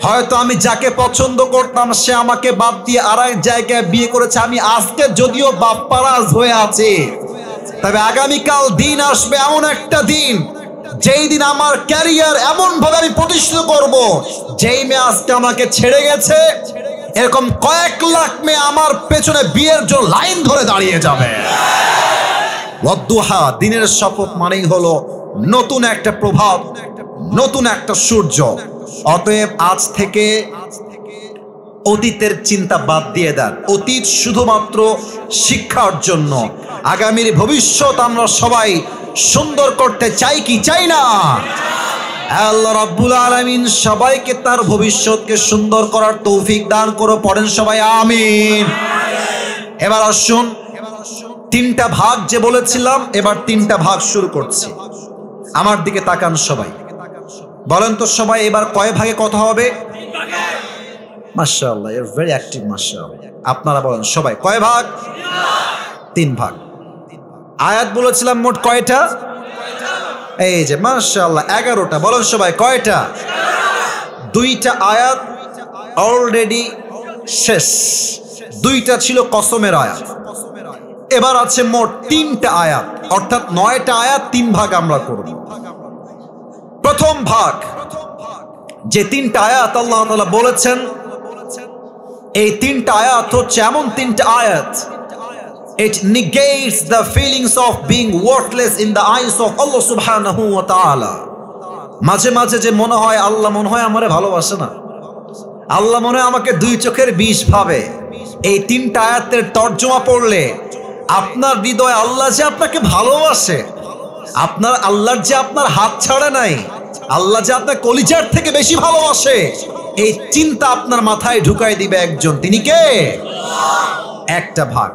হয়তো আমি যাকে পছন্দ করতাম সে আমাকে বাদ দিয়ে আরেক জায়গায় বিয়ে করেছে, আমি আজকে যদিও বাপ্পারাজ হয়ে আছি, তবে আগামীকাল দিন আসবে, এমন একটা দিন যেই দিন আমার ক্যারিয়ার এমন ভাবে আমি প্রতিষ্ঠিত করব, যেই মেয়ে আজকে আমাকে ছেড়ে গেছে এরকম কয়েক লাখ মেয়ে আমার পেছনে বিয়ের জন্য লাইন ধরে দাঁড়িয়ে যাবে। ওয়াদ্দুহা, দিনের শপথ মানেই হলো নতুন একটা প্রভাত, নতুন একটা সূর্য। অতএব আজ থেকে অতীতের চিন্তা বাদ দিয়ে দেন। অতীত শুধুমাত্র শিক্ষার জন্য, আগামীর ভবিষ্যৎ আমরা সবাই সুন্দর করতে চাই কি চাই না? আল্লাহ রাব্বুল আলামিন সবাইকে তার ভবিষ্যৎকে সুন্দর করার তৌফিক দান করো, পড়েন সবাই আমিন। এবার আসুন, তিনটা ভাগ যে বলেছিলাম, এবার তিনটা ভাগ শুরু করছি। আমার দিকে তাকান সবাই, বলেন তো সবাই এবার কয় ভাগে কথা হবে? মাশাআল্লাহ, ইউ আর ভেরি অ্যাক্টিভ, মাশাআল্লাহ। আপনারা বলেন সবাই কয় ভাগ? তিন ভাগ। আয়াত বলেছিলাম মোট কয়টা? এই যে মাশাআল্লাহ 11টা। বলেন সবাই কয়টা? 2টা আয়াত অলরেডি শেষ, 2টা ছিল কসমের আয়াত। এবার আছে মোট 3টা আয়াত, অর্থাৎ 9টা আয়াত, 3 ভাগ আমরা করব। প্রথম ভাগ, যে 3টা আয়াত আল্লাহ তাআলা বলেছেন, এই 3টা আয়াত হচ্ছে এমন 3টা আয়াত, it negates the feelings of being worthless in the eyes of Allah subhanahu wa ta'ala. মাঝে মাঝে যে মনে হয় আল্লাহ মনে হয় আমারে ভালোবাসে না, আল্লাহ মনে হয় আমাকে দুই চোখের বিষ ভাবে, এই 3টা আয়াতের তর্জমা পড়লে আপনার হৃদয়ে আল্লাহ যে আপনাকে ভালোবাসে, আপনার আল্লাহর যে আপনার হাত ছাড়ে নাই, আল্লাহ যে আপনার কলিজার থেকে বেশি ভালোবাসে, এই চিন্তা আপনার মাথায় ঢুকাই দিবে একজন, তিনি কে? একটা ভাগ।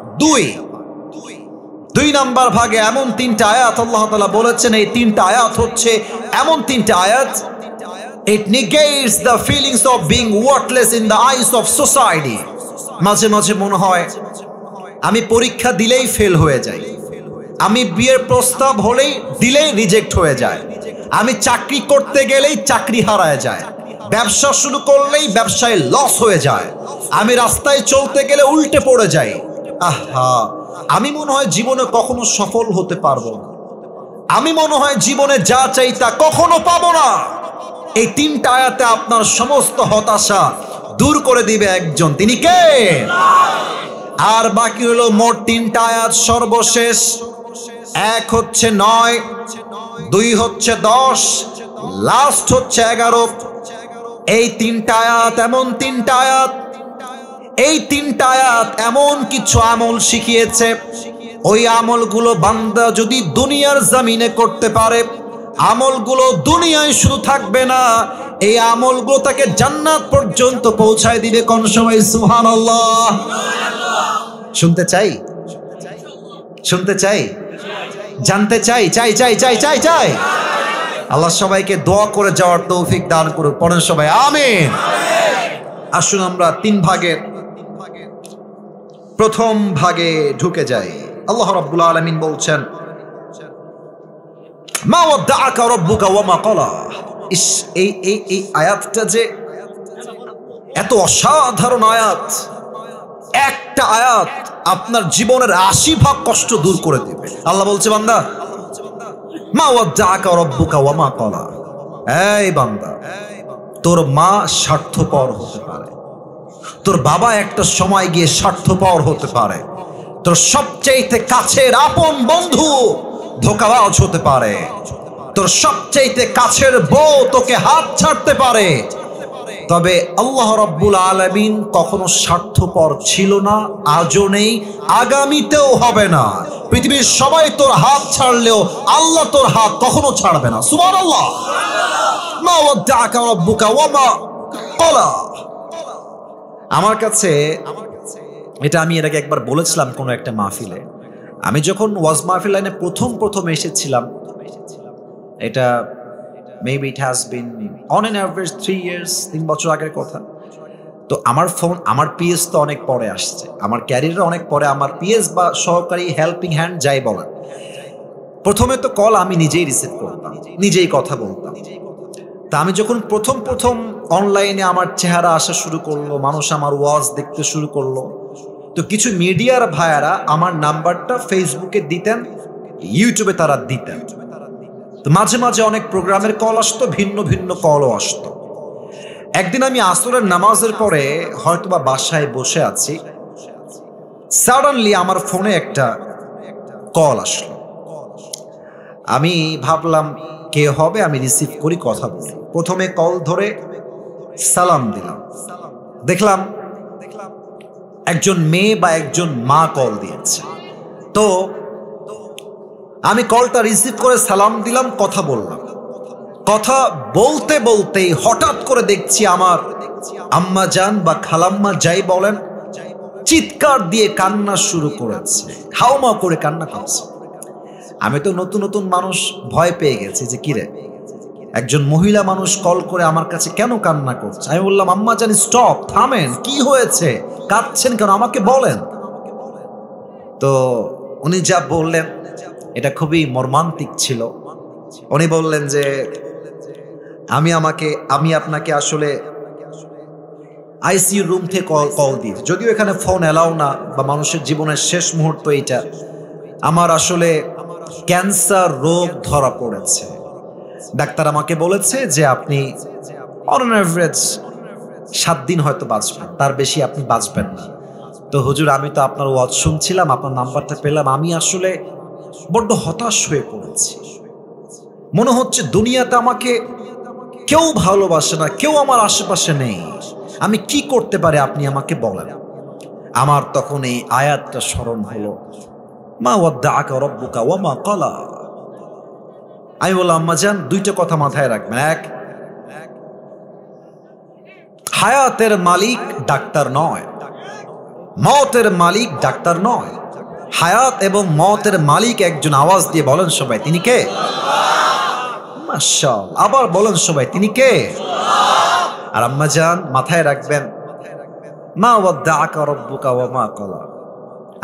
দুই নাম্বার ভাগে এমন 3টা আয়াত আল্লাহ তাআলা বলেছেন, এই 3টা আয়াত হচ্ছে এমন 3টা আয়াত, it negates the feelings of being worthless in the eyes of society. মাঝে মাঝে মনে হয় আমি পরীক্ষা দিলেই ফেল হয়ে যাই, আমি বিয়ের প্রস্তাব হলেই দিলেই রিজেক্ট হয়ে যায়, আমি চাকরি করতে গেলেই চাকরি হারায় যায়, ব্যবসা শুরু করলেই ব্যবসায় লস হয়ে যায়, আমি রাস্তায় চলতে গেলে উল্টে পড়ে যাই। আহা, আমি মনে হয় জীবনে কখনো সফল হতে পারবো না, আমি মনে হয় জীবনে যা চাই তা কখনো পাবো না। এই 3টা আয়াতে আপনার সমস্ত হতাশা দূর করে দিবে একজন, তিনি কে? আর বাকি হলো মোট 3টা আয়াত সর্বশেষ। 1 হচ্ছে 9, 2 হচ্ছে 10, লাস্ট হচ্ছে 11। এই 3টা আয়াত এমন 3টা আয়াত, এই 3টা আয়াত এমন কিছু আমল শিখিয়েছে, ওই আমলগুলো বান্দা যদি দুনিয়ার জমিনে করতে পারে, আমলগুলো দুনিয়ায় শুধু থাকবে না, এই আমলগুলো তাকে জান্নাত পর্যন্ত পৌঁছায় দিবে। কোন সময় সুবহানাল্লাহ? শুনতে চাই, শুনতে চাই। জানতে চাই চাই চাই চাই চাই চাই আল্লাহ সবাইকে দোয়া করে যাওয়ার তৌফিক দান করুক। পড়েন সবাই আমিন। আসুন আমরা 3 ভাগের প্রথম ভাগে ঢুকে যাই। আল্লাহ রাব্বুল আলামিন বলছেন, মা ওয়াদ্দাআকা রাব্বুকা ওয়া মা ক্বালা। এই আয়াতটা যে এত অসাধারণ আয়াত, একটা আয়াত আপনার জীবনের 80 ভাগ কষ্ট দূর করে দেবে। আল্লাহ বলছে, বান্দা মা ওয়াদ্দাআকা রাব্বুকা ওয়া মা ক্বালা। এই বান্দা, তোর মা স্বার্থপর হতে পারে, তোর বাবা একটা সময় গিয়ে স্বার্থপর হতে পারে, তোর সবচেয়ে কাছের আপন বন্ধু ধোঁকাবাজ হতে পারে, তোর সবচেয়ে কাছের বউ তোকে হাত ছাড়তে পারে, তবে আল্লাহ রাব্বুল আলামিন কখনো স্বার্থপর ছিল না, আজও নেই, আগামীতেও হবে না। পৃথিবীর সবাই তোর হাত ছাড়লেও আল্লাহ তোর হাত কখনো ছাড়বে না। সুবহানাল্লাহ। মা ওয়াদ্দাআকা রাব্বুকা ওয়া মা ক্বালা। আমার কাছে এটা আমি এর আগে একবার বলেছিলাম কোনো একটা মাহফিলে। আমি যখন ওয়াজ মাহফিল লাইনে প্রথম এসেছিলাম, এটা maybe it has been on an average 3 years, 3 বছর আগের কথা। তো আমার পিএস তো অনেক পরে আসছে, আমার ক্যারিয়ারে অনেক পরে আমার পিএস বা সহকারী হেল্পিং হ্যান্ড যাই বলেন। প্রথমে তো কল আমি নিজেই রিসিভ করতাম, নিজেই কথা বলতাম। তা আমি যখন প্রথম অনলাইনে আমার চেহারা আসা শুরু করলো, মানুষ আমার ওয়াজ দেখতে শুরু করলো, তো কিছু মিডিয়ার ভাইয়ারা আমার নাম্বারটা ফেসবুকে দিতেন, ইউটিউবে তারা দিতেন। তো মাঝে মাঝে অনেক প্রোগ্রামের কল আসতো, ভিন্ন ভিন্ন কলও আসতো। একদিন আমি আসরের নামাজের পরে হয়তোবা বাসায় বসে আছি, সাডেনলি আমার ফোনে একটা কল আসলো। আমি ভাবলাম কে হবে, আমি রিসিভ করি, কথা বলি। প্রথমে কল ধরে সালাম দিলাম, দেখলাম একজন মেয়ে বা একজন মা কল দিয়েছে। তো আমি কলটা রিসিভ করে সালাম দিলাম, কথা বললাম। কথা বলতে বলতেই হঠাৎ করে দেখছি আমার আম্মা জান বা খালাম্মা যাই বলেন, চিৎকার দিয়ে কান্না শুরু করেছে, হাউমা করে কান্না করছে। আমি তো নতুন মানুষ, ভয় পেয়ে গেছি যে কিরে একজন মহিলা মানুষ কল করে আমার কাছে কেন কান্না করছে। আমি বললাম, আম্মা জান স্টপ, থামেন, কি হয়েছে, কাঁদছেন কেন, আমাকে বলেন। তো উনি যা বললেন এটা খুবই মর্মান্তিক ছিল। উনি বললেন যে আমি আপনাকে আসলে আইসিইউ রুম থেকে কল দিই, যদিও এখানে ফোন এলাও না, বা মানুষের জীবনের শেষ মুহূর্ত এইটা। আমার আসলে ক্যান্সার রোগ ধরা পড়েছে। ডাক্তার আমাকে বলেছে যে আপনি অন অ্যাভারেজ 7 দিন হয়তো বাঁচবেন, তার বেশি আপনি বাঁচবেন না। তো হুজুর, আমি তো আপনার ওয়াজ শুনছিলাম, আপনার নাম্বারটা পেলাম, আমি আসলে বড্ড হতাশ হয়ে পড়েছি। মনে হচ্ছে দুনিয়াতে আমাকে কেউ ভালোবাসে না, কেউ আমার আশেপাশে নেই, আমি কি করতে পারি আপনি আমাকে বলেন। আমার তখন এই আয়াতটা স্মরণ হলো, মা ওয়াদ্দাআকা রাব্বুকা ওয়া মা ক্বালা। আমি বললাম, আম্মা জান 2টা কথা মাথায় রাখবেন। এক, হায়াতের মালিক ডাক্তার নয়, মওতের মালিক ডাক্তার নয়। হায়াত এবং মওতের মালিক একজন। আওয়াজ দিয়ে বলেন সবাই, তিনি কে? মাশাআল্লাহ। আবার বলেন সবাই, তিনি কে? আর আম্মা জান মাথায় রাখবেন, মা ওয়াদ্দাআকা রাব্বুকা ওয়া মা ক্বালা।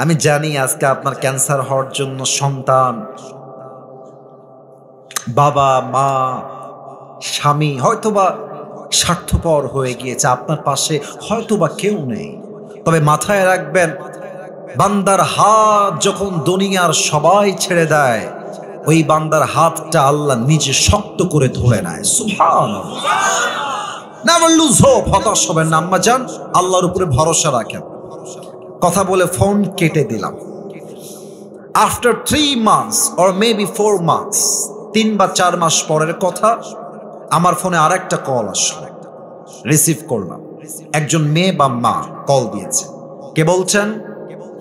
আমি জানি আজকে আপনার ক্যান্সার হওয়ার জন্য সন্তান, বাবা, মা, স্বামী হয়তোবা স্বার্থপর হয়ে গিয়েছে, আপনার পাশে হয়তোবা কেউ নেই। তবে মাথায় রাখবেন, বান্দার হাত যখন দুনিয়ার সবাই ছেড়ে দেয়, ওই বান্দার হাতটা আল্লাহ নিজে শক্ত করে ধরে নেয়। সুবহানাল্লাহ। নেভার লুজ হোপ, হতাশ হবেন না আম্মা জান, আল্লাহর উপরে ভরসা রাখেন। কথা বলে ফোন কেটে দিলাম। After 3 months or maybe 4 months, 3 বা 4 মাস পরের কথা, আমার ফোনে আরেকটা কল আসলো, রিসিভ করলাম। একজন মেয়ে বা মা কল দিয়েছে। কে বলছেন,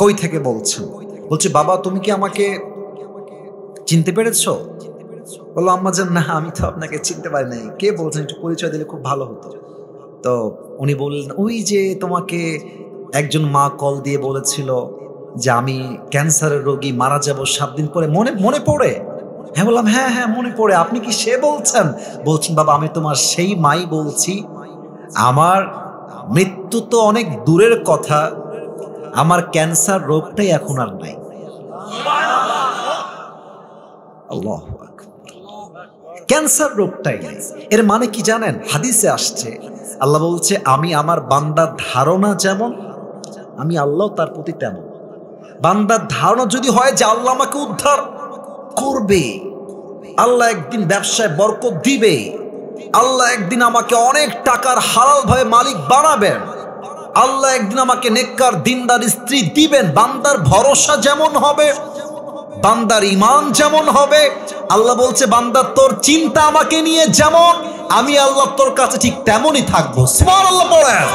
কই থেকে বলছেন? বলছে, বাবা তুমি কি আমাকে চিনতে পেরেছো? বললো, আম্মা জান না, আমি তো আপনাকে চিনতে পারি নাই। কে বলছেন, একটু পরিচয় দিলে খুব ভালো হতো। তো উনি বললেন, ওই যে তোমাকে একজন মা কল দিয়ে বলেছিল যে আমি ক্যান্সারের রোগী, মারা যাব 7 দিন পরে, মনে পড়ে? হ্যাঁ বললাম, হ্যাঁ হ্যাঁ মনে পড়ে। আপনি কি সে বলছেন? বলছেন, বাবা আমি তোমার সেই মাই বলছি। আমার মৃত্যু তো অনেক দূরের কথা, আমার ক্যান্সার রোগটাই এখন আর নাই। আল্লাহু আকবার, ক্যান্সার রোগটাই নাই। এর মানে কি জানেন? হাদিসে আসছে, আল্লাহ বলছে আমি আমার বান্দার ধারণা যেমন, আমি আল্লাহ তার প্রতি তেমন। বান্দার ধারণা যদি হয় যে আল্লাহ আমাকে উদ্ধার করবে, আল্লাহ একদিন ব্যবসায় বরকত দিবে, আল্লাহ একদিন আমাকে অনেক টাকার হালাল ভাবে মালিক বানাবেন, আল্লাহ একদিন আমাকে নেককার দিনদার স্ত্রী দিবেন, বান্দার ভরসা যেমন হবে, বান্দার ঈমান যেমন হবে, আল্লাহ বলছে বান্দা তোর চিন্তা আমাকে নিয়ে যেমন, আমি আল্লাহ তোর কাছে ঠিক তেমনই থাকবো। সুবহানাল্লাহ পড়েন।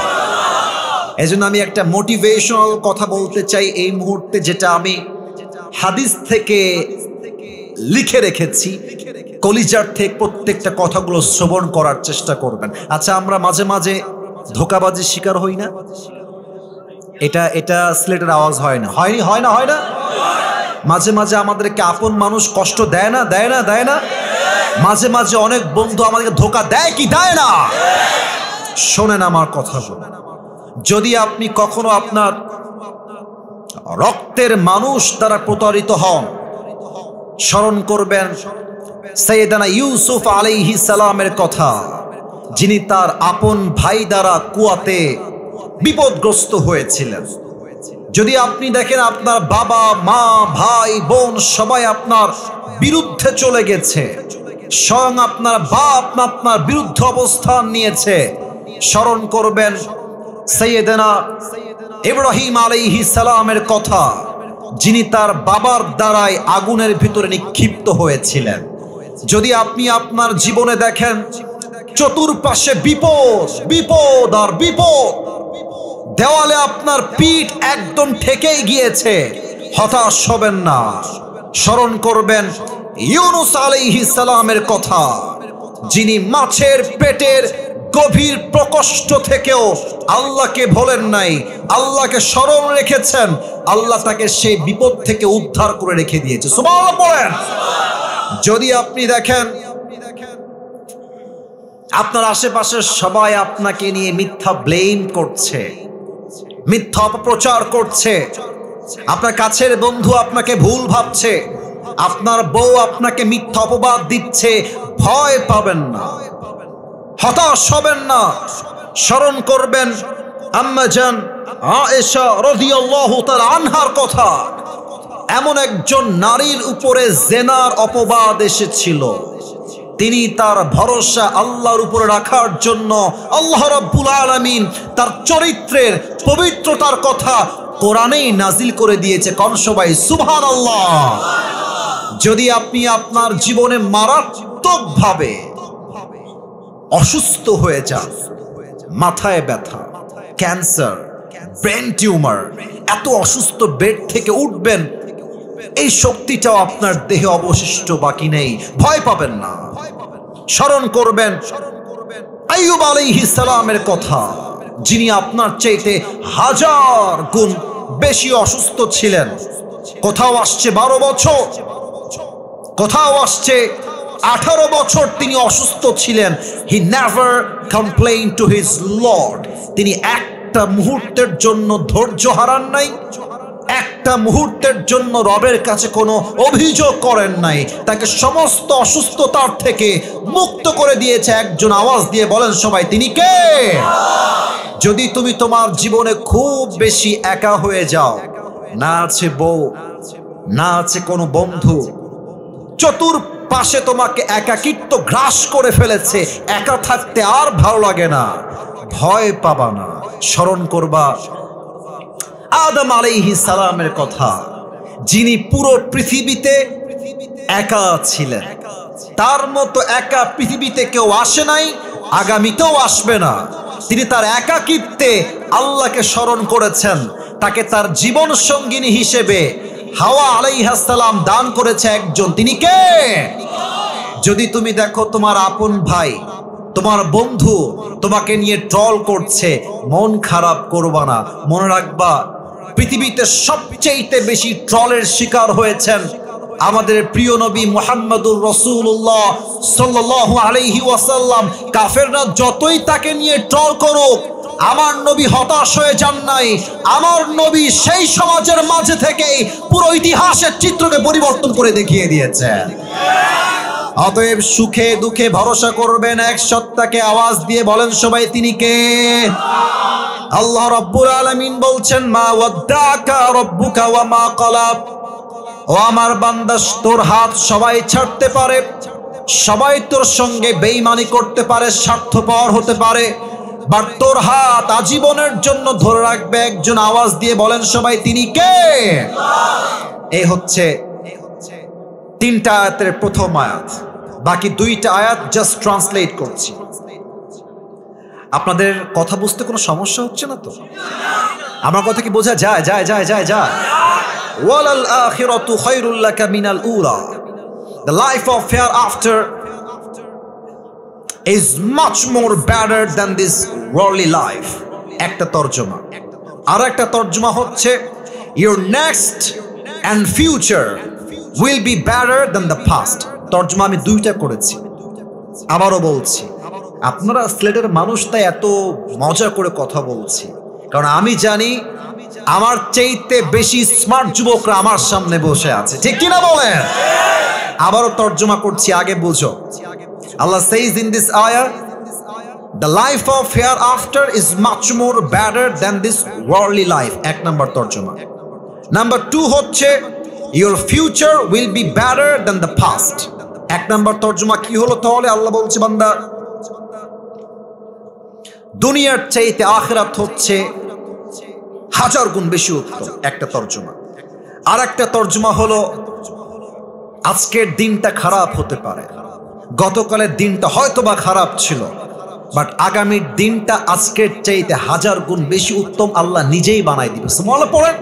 এজন্য আমি একটা মোটিভেশনাল কথা বলতে চাই এই মুহূর্তে, যেটা আমি হাদিস থেকে লিখে রেখেছি। কলিজার থেকে প্রত্যেকটা কথাগুলো শ্রবণ করার চেষ্টা করবেন। আচ্ছা, আমরা মাঝে মাঝে ধোঁকাবাজির শিকার হই না? এটা সিলেটের আওয়াজ হয় না? হয় না? মাঝে মাঝে আমাদেরকে আপন মানুষ কষ্ট দেয় না? মাঝে মাঝে অনেক বন্ধু আমাদেরকে ধোঁকা দেয় কি দেয় না? শোনেন আমার কথাগুলো, যদি আপনি কখনো আপনার রক্তের মানুষ দ্বারা প্রতারিত হন, স্মরণ করবেন সাইয়েদানা ইউসুফ আলাইহিস সালামের কথা, যিনি তার আপন ভাই দ্বারা কুয়াতে বিপদগ্রস্ত হয়েছিলেন। যদি আপনি দেখেন আপনার বাবা মা ভাই বোন সবাই আপনার বিরুদ্ধে চলে গেছে, স্বয়ং আপনার বাপ আপনার বিরুদ্ধে অবস্থান নিয়েছে, স্মরণ করবেন সাইয়েদানা ইব্রাহিম আলাইহিস সালামের কথা, যিনি তার বাবার দ্বারাই আগুনের ভিতরে নিক্ষিপ্ত হয়েছিলেন। যদি আপনি আপনার জীবনে দেখেন চতুর্পাশে বিপদ আর বিপদ, দেওয়ালে আপনার পিঠ একদম ঠেকেই গিয়েছে, হতাশ হবেন না। স্মরণ করবেন ইউনুস আলাইহিস সালামের কথা, যিনি মাছের পেটের গভীর প্রকোষ্ঠ থেকেও আল্লাহকে ভোলেন নাই, আল্লাহকে স্মরণ রেখেছেন, আল্লাহ তাকে সেই বিপদ থেকে উদ্ধার করে রেখে দিয়েছে। সুবহানাল্লাহ পড়েন। যদি আপনি দেখেন আপনার আশেপাশের সবাই আপনাকে নিয়ে মিথ্যা ব্লেম করছে, মিথ্যা অপপ্রচার করছে, আপনার কাছের বন্ধু আপনাকে ভুল ভাবছে, আপনার বউ আপনাকে মিথ্যা অপবাদ দিচ্ছে, ভয় পাবেন না, হতাশ হবেন না। স্মরণ করবেন আম্মা জান আয়েশা রাদিয়াল্লাহু তাআলা আনহার কথা। এমন একজন নারীর উপরে জিনার অপবাদ এসেছিল, তিনি তার ভরসা আল্লাহর উপরে রাখার জন্য আল্লাহ রাব্বুল আলামিন তার চরিত্রের পবিত্রতার কথা কোরআনেই নাজিল করে দিয়েছে। কোন সবাই সুবহানাল্লাহ। যদি আপনি আপনার জীবনে মারাত্মকভাবে অসুস্থ হয়ে যান, মাথায় ব্যথা, ক্যান্সার, ব্রেন টিউমার, এত অসুস্থ, বেড থেকে উঠবেন এই শক্তিটাও আপনার দেহে অবশিষ্ট বাকি নেই, ভয় পাবেন না। স্মরণ করবেন আইয়ুব আলাইহিস সালামের কথা, যিনি আপনার চাইতে 1000 গুণ বেশি অসুস্থ ছিলেন। কোথাও আসছে 12 বছর, কোথাও আসছে 18 বছর তিনি অসুস্থ ছিলেন। He never complain to his Lord. তিনি একটা মুহূর্তের জন্য ধৈর্য হারান নাই, একটা মুহূর্তের জন্য রবের কাছে কোনো অভিযোগ করেন নাই। তাকে সমস্ত অসুস্থতার থেকে মুক্ত করে দিয়েছে। একজন আওয়াজ দিয়ে বলেন সবাই, তিনি কে? যদি তুমি তোমার জীবনে খুব বেশি একা হয়ে যাও, না আছে বউ, না আছে কোনো বন্ধু, চতুর্পাশে তোমাকে একাকিত্ব গ্রাস করে ফেলেছে, একা থাকতে আর ভালো লাগে না, ভয় পাবা না। স্মরণ করবা আদম আলাইহিস সালামের কথা, যিনি পুরো পৃথিবীতে একা ছিলেন। তার মতো একা পৃথিবীতে কেউ আসে নাই, আগামীতেও আসবে না। তিনি তার একাকিত্বে আল্লাহকে স্মরণ করেছেন। তাকে তার জীবন সঙ্গিনী হিসেবে হাওয়া আলাইহিস সালাম দান করেছে একজন, তিনি কে? যদি তুমি দেখো তোমার আপন ভাই, তোমার বন্ধু তোমাকে নিয়ে ট্রল করছে, মন খারাপ করবা না। মনে রাখবা পৃথিবীতে সবচেয়ে বেশি ট্রলের শিকার হয়েছেন আমাদের প্রিয় নবী মুহাম্মদুর রাসূলুল্লাহ সাল্লাল্লাহু আলাইহি ওয়াসাল্লাম। কাফেররা যতই তাকে নিয়ে ট্রল করুক, আমার নবী হতাশ হয়ে যান নাই। আমার নবী সেই সমাজের মাঝে থেকেই পুরো ইতিহাসের চিত্রকে পরিবর্তন করে দেখিয়ে দিয়েছেন। অতএব সুখে দুঃখে ভরসা করবেন এক সত্তাকে। আওয়াজ দিয়ে বলেন সবাই, তিনি কে? আল্লাহ রাব্বুল আলামিন বলছেন, মা ওয়াদ্দাকা রাব্বুকা ওয়া মা ক্বালা। ও আমার বান্দা, তোর হাত সবাই ছাড়তে পারে, সবাই তোর সঙ্গে বেঈমানি করতে পারে, স্বার্থপর হতে পারে, বাট তোর হাত আজীবনের জন্য ধরে রাখবে একজন। আওয়াজ দিয়ে বলেন সবাই, তিনি কে? এই হচ্ছে 3টা আয়াতের প্রথম আয়াত। বাকি 2টা আয়াত জাস্ট ট্রান্সলেট করছি। আপনাদের কথা বুঝতে কোনো সমস্যা হচ্ছে না তো? আমার কথা কি বোঝা যায়? ওয়ালাল আখিরাতু খায়রুল লাকা মিনাল উলা। The life of hereafter is much more better than this worldly life. একটা তরজমা। আর একটা তরজমা হচ্ছে, your next and future will be better than the past. তরজমা আমি 2টা করেছি। আবারও বলছি, আপনারা সিলেটের মানুষ, তাই এত মজা করে কথা বলছি, কারণ আমি জানি আমার চাইতে বেশি স্মার্ট যুবকরা আমার সামনে বসে আছে, ঠিক কিনা বলেন? আবারও তরজমা করছি, আগে বুঝো। Allah says in this ayah, the life of hereafter is much more better than this worldly life. 1 number তরজমা। নাম্বার 2 হচ্ছে, your future will be better than the past. 1 number তরজমা কি হলো তাহলে? আল্লাহ বলছে, বান্দা, দুনিয়ার চাইতে আখিরাত হচ্ছে 1000 গুণ বেশি উত্তম। একটা তরজমা। আর একটা তরজমা হলো, আজকের দিনটা খারাপ হতে পারে, গতকালের দিনটা হয়তোবা খারাপ ছিল, বাট আগামীর দিনটা আজকের চাইতে 1000 গুণ বেশি উত্তম আল্লাহ নিজেই বানাই দিবে। সুবহানাল্লাহ পড়েন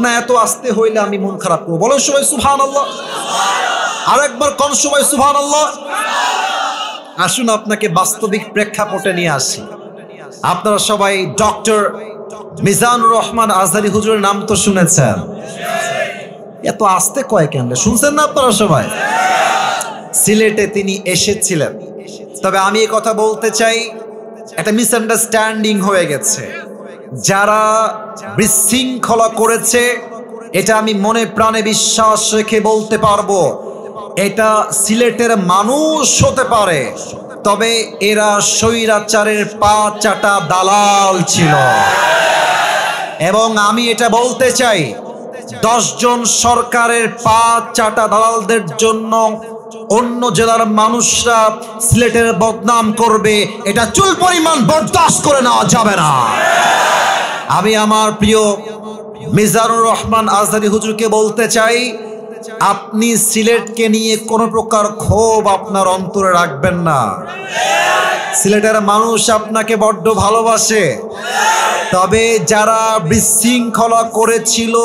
না? এত আস্তে হইলে আমি মন খারাপ করবো। বলেন সবাই সুবহানাল্লাহ। আরেকবার কোন সবাই সুবহানাল্লাহ। আসুন আপনাকে বাস্তবিক প্রেক্ষাপটে নিয়ে আসি। আপনারা সবাই ডক্টর মিজানুর রহমান আজহারী হুজুরের নাম তো শুনেছেন। এত আস্তে কয় কেন? শুনছেন না আপনারা সবাই? সিলেটে তিনি এসেছিলেন। তবে আমি এই কথা বলতে চাই, একটা মিসআন্ডারস্ট্যান্ডিং হয়ে গেছে। যারা বিশৃঙ্খলা করেছে, এটা আমি মনে প্রাণে বিশ্বাস রেখে বলতে পারবো, এটা সিলেটের মানুষ হতে পারে, তবে এরা স্বৈরাচারের পা চাটা দালাল ছিল। এবং আমি এটা বলতে চাই, 10 জন সরকারের পা চাটা দালালদের জন্য অন্য জেলার মানুষরা সিলেটের বদনাম করবে, এটা চুল পরিমাণ বরদাস্ত করে নেওয়া যাবে না। আমি আমার প্রিয় মিজানুর রহমান আজহারী হুজুরকে বলতে চাই, আপনি সিলেটকে নিয়ে কোনো প্রকার ক্ষোভ আপনার অন্তরে রাখবেন না। সিলেটের মানুষ আপনাকে বড্ড ভালোবাসে। তবে যারা বিশৃঙ্খলা করেছিল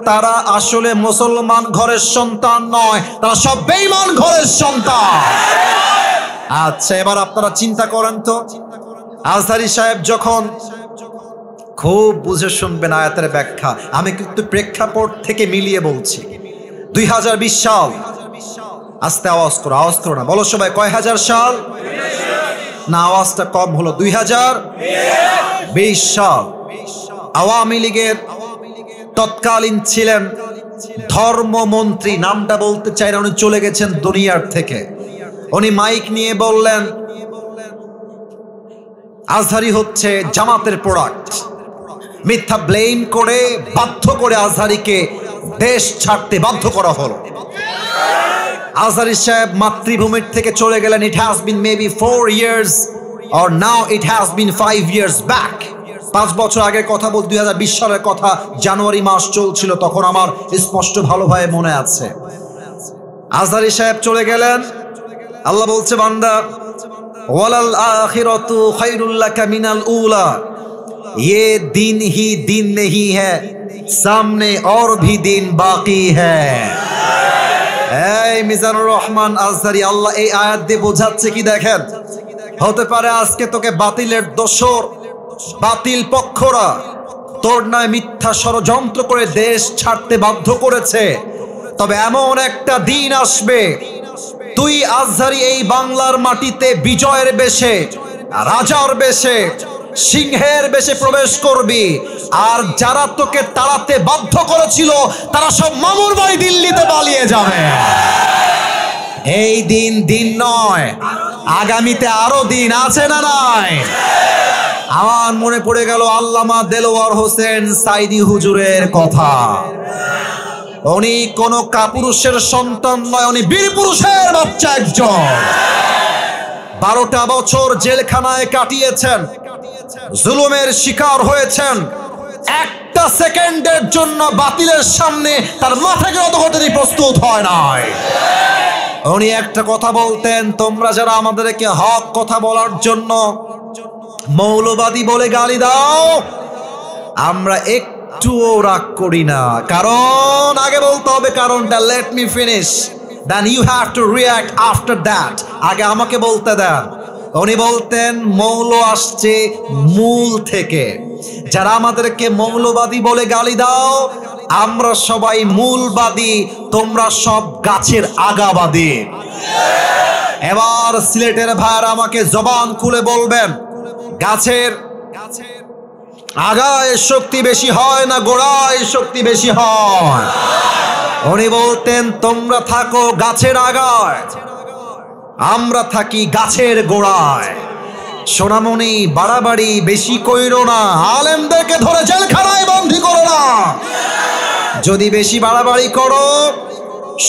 তারা আসলে মুসলমান ঘরের সন্তান নয়, তারা সব বেঈমান ঘরের সন্তান। আচ্ছা, এবার আপনারা চিন্তা করেন তো, আজহারী সাহেব যখন, খুব বুঝে শুনবেন আয়াতের ব্যাখ্যা, আমি কিন্তু প্রেক্ষাপট থেকে মিলিয়ে বলছি। 2020 সাল, আস্তে আওয়াজ করো না, বলো সবাই, কয় হাজার সাল? না, আওয়াজটা কম হলো। 2020 সাল। আওয়ামী লীগের তৎকালীন ছিলেন ধর্মমন্ত্রী, নামটা বলতে চাই না, উনি চলে গেছেন দুনিয়ার থেকে। উনি মাইক নিয়ে বললেন, আজহারী হচ্ছে জামাতের প্রোডাক্ট। মিথ্যা ব্লেম করে বাধ্য করে আজহারীকে দেশ ছাড়তে বাধ্য করা হলো। আজহারী সাহেব মাতৃভূমির থেকে চলে গেলেন। It has been maybe 4 years or now it has been 5 years back. 5 বছর আগের কথা বলতে 2020 সালের কথা, জানুয়ারি মাস চলছিল তখন, আমার স্পষ্ট ভালোভাবে মনে আছে। আজহারী সাহেব চলে গেলেন। আল্লাহ বলছে, বান্দা, ওয়ালাল আখিরাতু খায়রুল লাকা মিনাল উলা। ये दिन ही दिन नहीं है, सामने और भी दिन बाकी है। এই মিজানুর রহমান আজহারী, আল্লাহ এই আয়াত দিয়ে বোঝাচ্ছে কি দেখেন, হতে পারে আজকে তোকে বাতিলের দোসর, বাতিল পক্ষরা তোর নামে মিথ্যা ষড়যন্ত্র করে দেশ ছাড়তে বাধ্য করেছে। তবে এমন একটা দিন আসবে, তুই আজহারি এই বাংলার মাটিতে বিজয়ের বেশে, রাজার বেশে, সিংহের বেশে প্রবেশ করবি। আর যারা তোকে তাড়াতে বাধ্য করেছিল তারা সব মামুর বাড়ি দিল্লিতে পালিয়ে যাবে। এই দিন দিন নয়, আগামীতে আরো দিন আছে না নাই? আমার মনে পড়ে গেল আল্লামা দেলোয়ার হোসেন সাইদি হুজুরের কথা। উনি কোন কাপুরুষের সন্তান নয়, উনি বীর পুরুষের বাচ্চা একজন। 12টা বছর জেলখানায় কাটিয়েছেন, জুলুমের শিকার হয়েছেন। একটা সেকেন্ডের জন্য বাতিলের সামনে তার মাথাকে নত করতে প্রস্তুত হয় নাই। উনি একটা কথা বলতেন, তোমরা যারা আমাদেরকে হক কথা বলার জন্য মৌলবাদী বলে গালি দাও, আমরা একটুও রাগ করি না। কারণ আগে বলতে হবে কারণটা। Let me finish, then you have to react after that. আগে আমাকে বলতে দেন। উনি বলতেন মৌল আসছে মূল থেকে। যারা আমাদেরকে মৌলবাদী বলে গালি দাও, আমরা সবাই মূলবাদী, তোমরা সব গাছের আগাবাদী। এবার সিলেটের ভাইরা আমাকে জবান খুলে বলবেন, গাছের আগায় শক্তি বেশি হয় না গোড়ায় শক্তি বেশি হয়? উনি বলতেন তোমরা থাকো গাছের আগায়, আমরা থাকি গাছের গোড়ায়। সোনামণি বাড়াবাড়ি বেশি কইরো না, আলেমদেরকে ধরে জেলখানায় বন্দী করো না। যদি বেশি বাড়াবাড়ি করো,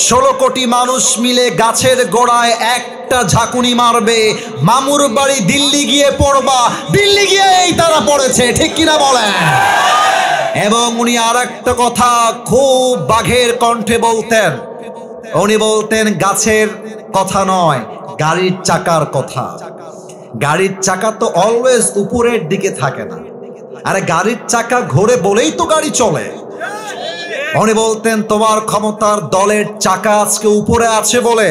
16 কোটি মানুষ মিলে গাছের গোড়ায় একটা ঝাঁকুনি মারবে, মামুর বাড়ি দিল্লি গিয়ে পড়বা, দিল্লি গিয়েই তারা পড়েছে, ঠিক কিনা বলেন? এবং উনি আর একটা কথা খুব বাঘের কণ্ঠে বলতেন। উনি বলতেন গাছের কথা নয়, গাড়ির চাকার কথা। গাড়ির চাকা তো অলওয়েজ উপরের দিকে থাকে না, আরে গাড়ির চাকা ঘোরে বলেই তো গাড়ি চলে। উনি বলতেন তোমার ক্ষমতার দলের চাকা আজকে উপরে আছে বলে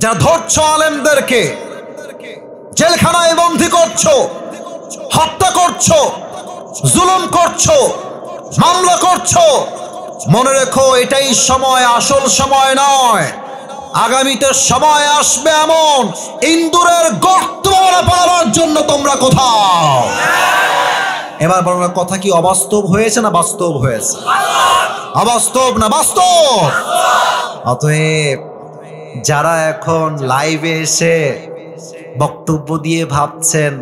যা ধরছো আলেমদেরকে, জেলখানায় বন্দী করছো, হত্যা করছো, জুলুম করছো, মামলা করছো, মনে রেখো এটাই সময়, আসল সময় নয়। আগামীতে সময় আসবে এমন, ইন্দুরের গর্ত পালাবার জন্য তোমরা কোথাও। এবার বড় কথা কি অবাস্তব হয়েছে না বাস্তব হয়েছে? অবাস্তব না বাস্তব। অতএব যারা এখন লাইভে এসে বক্তব্য দিয়ে ভাবছেন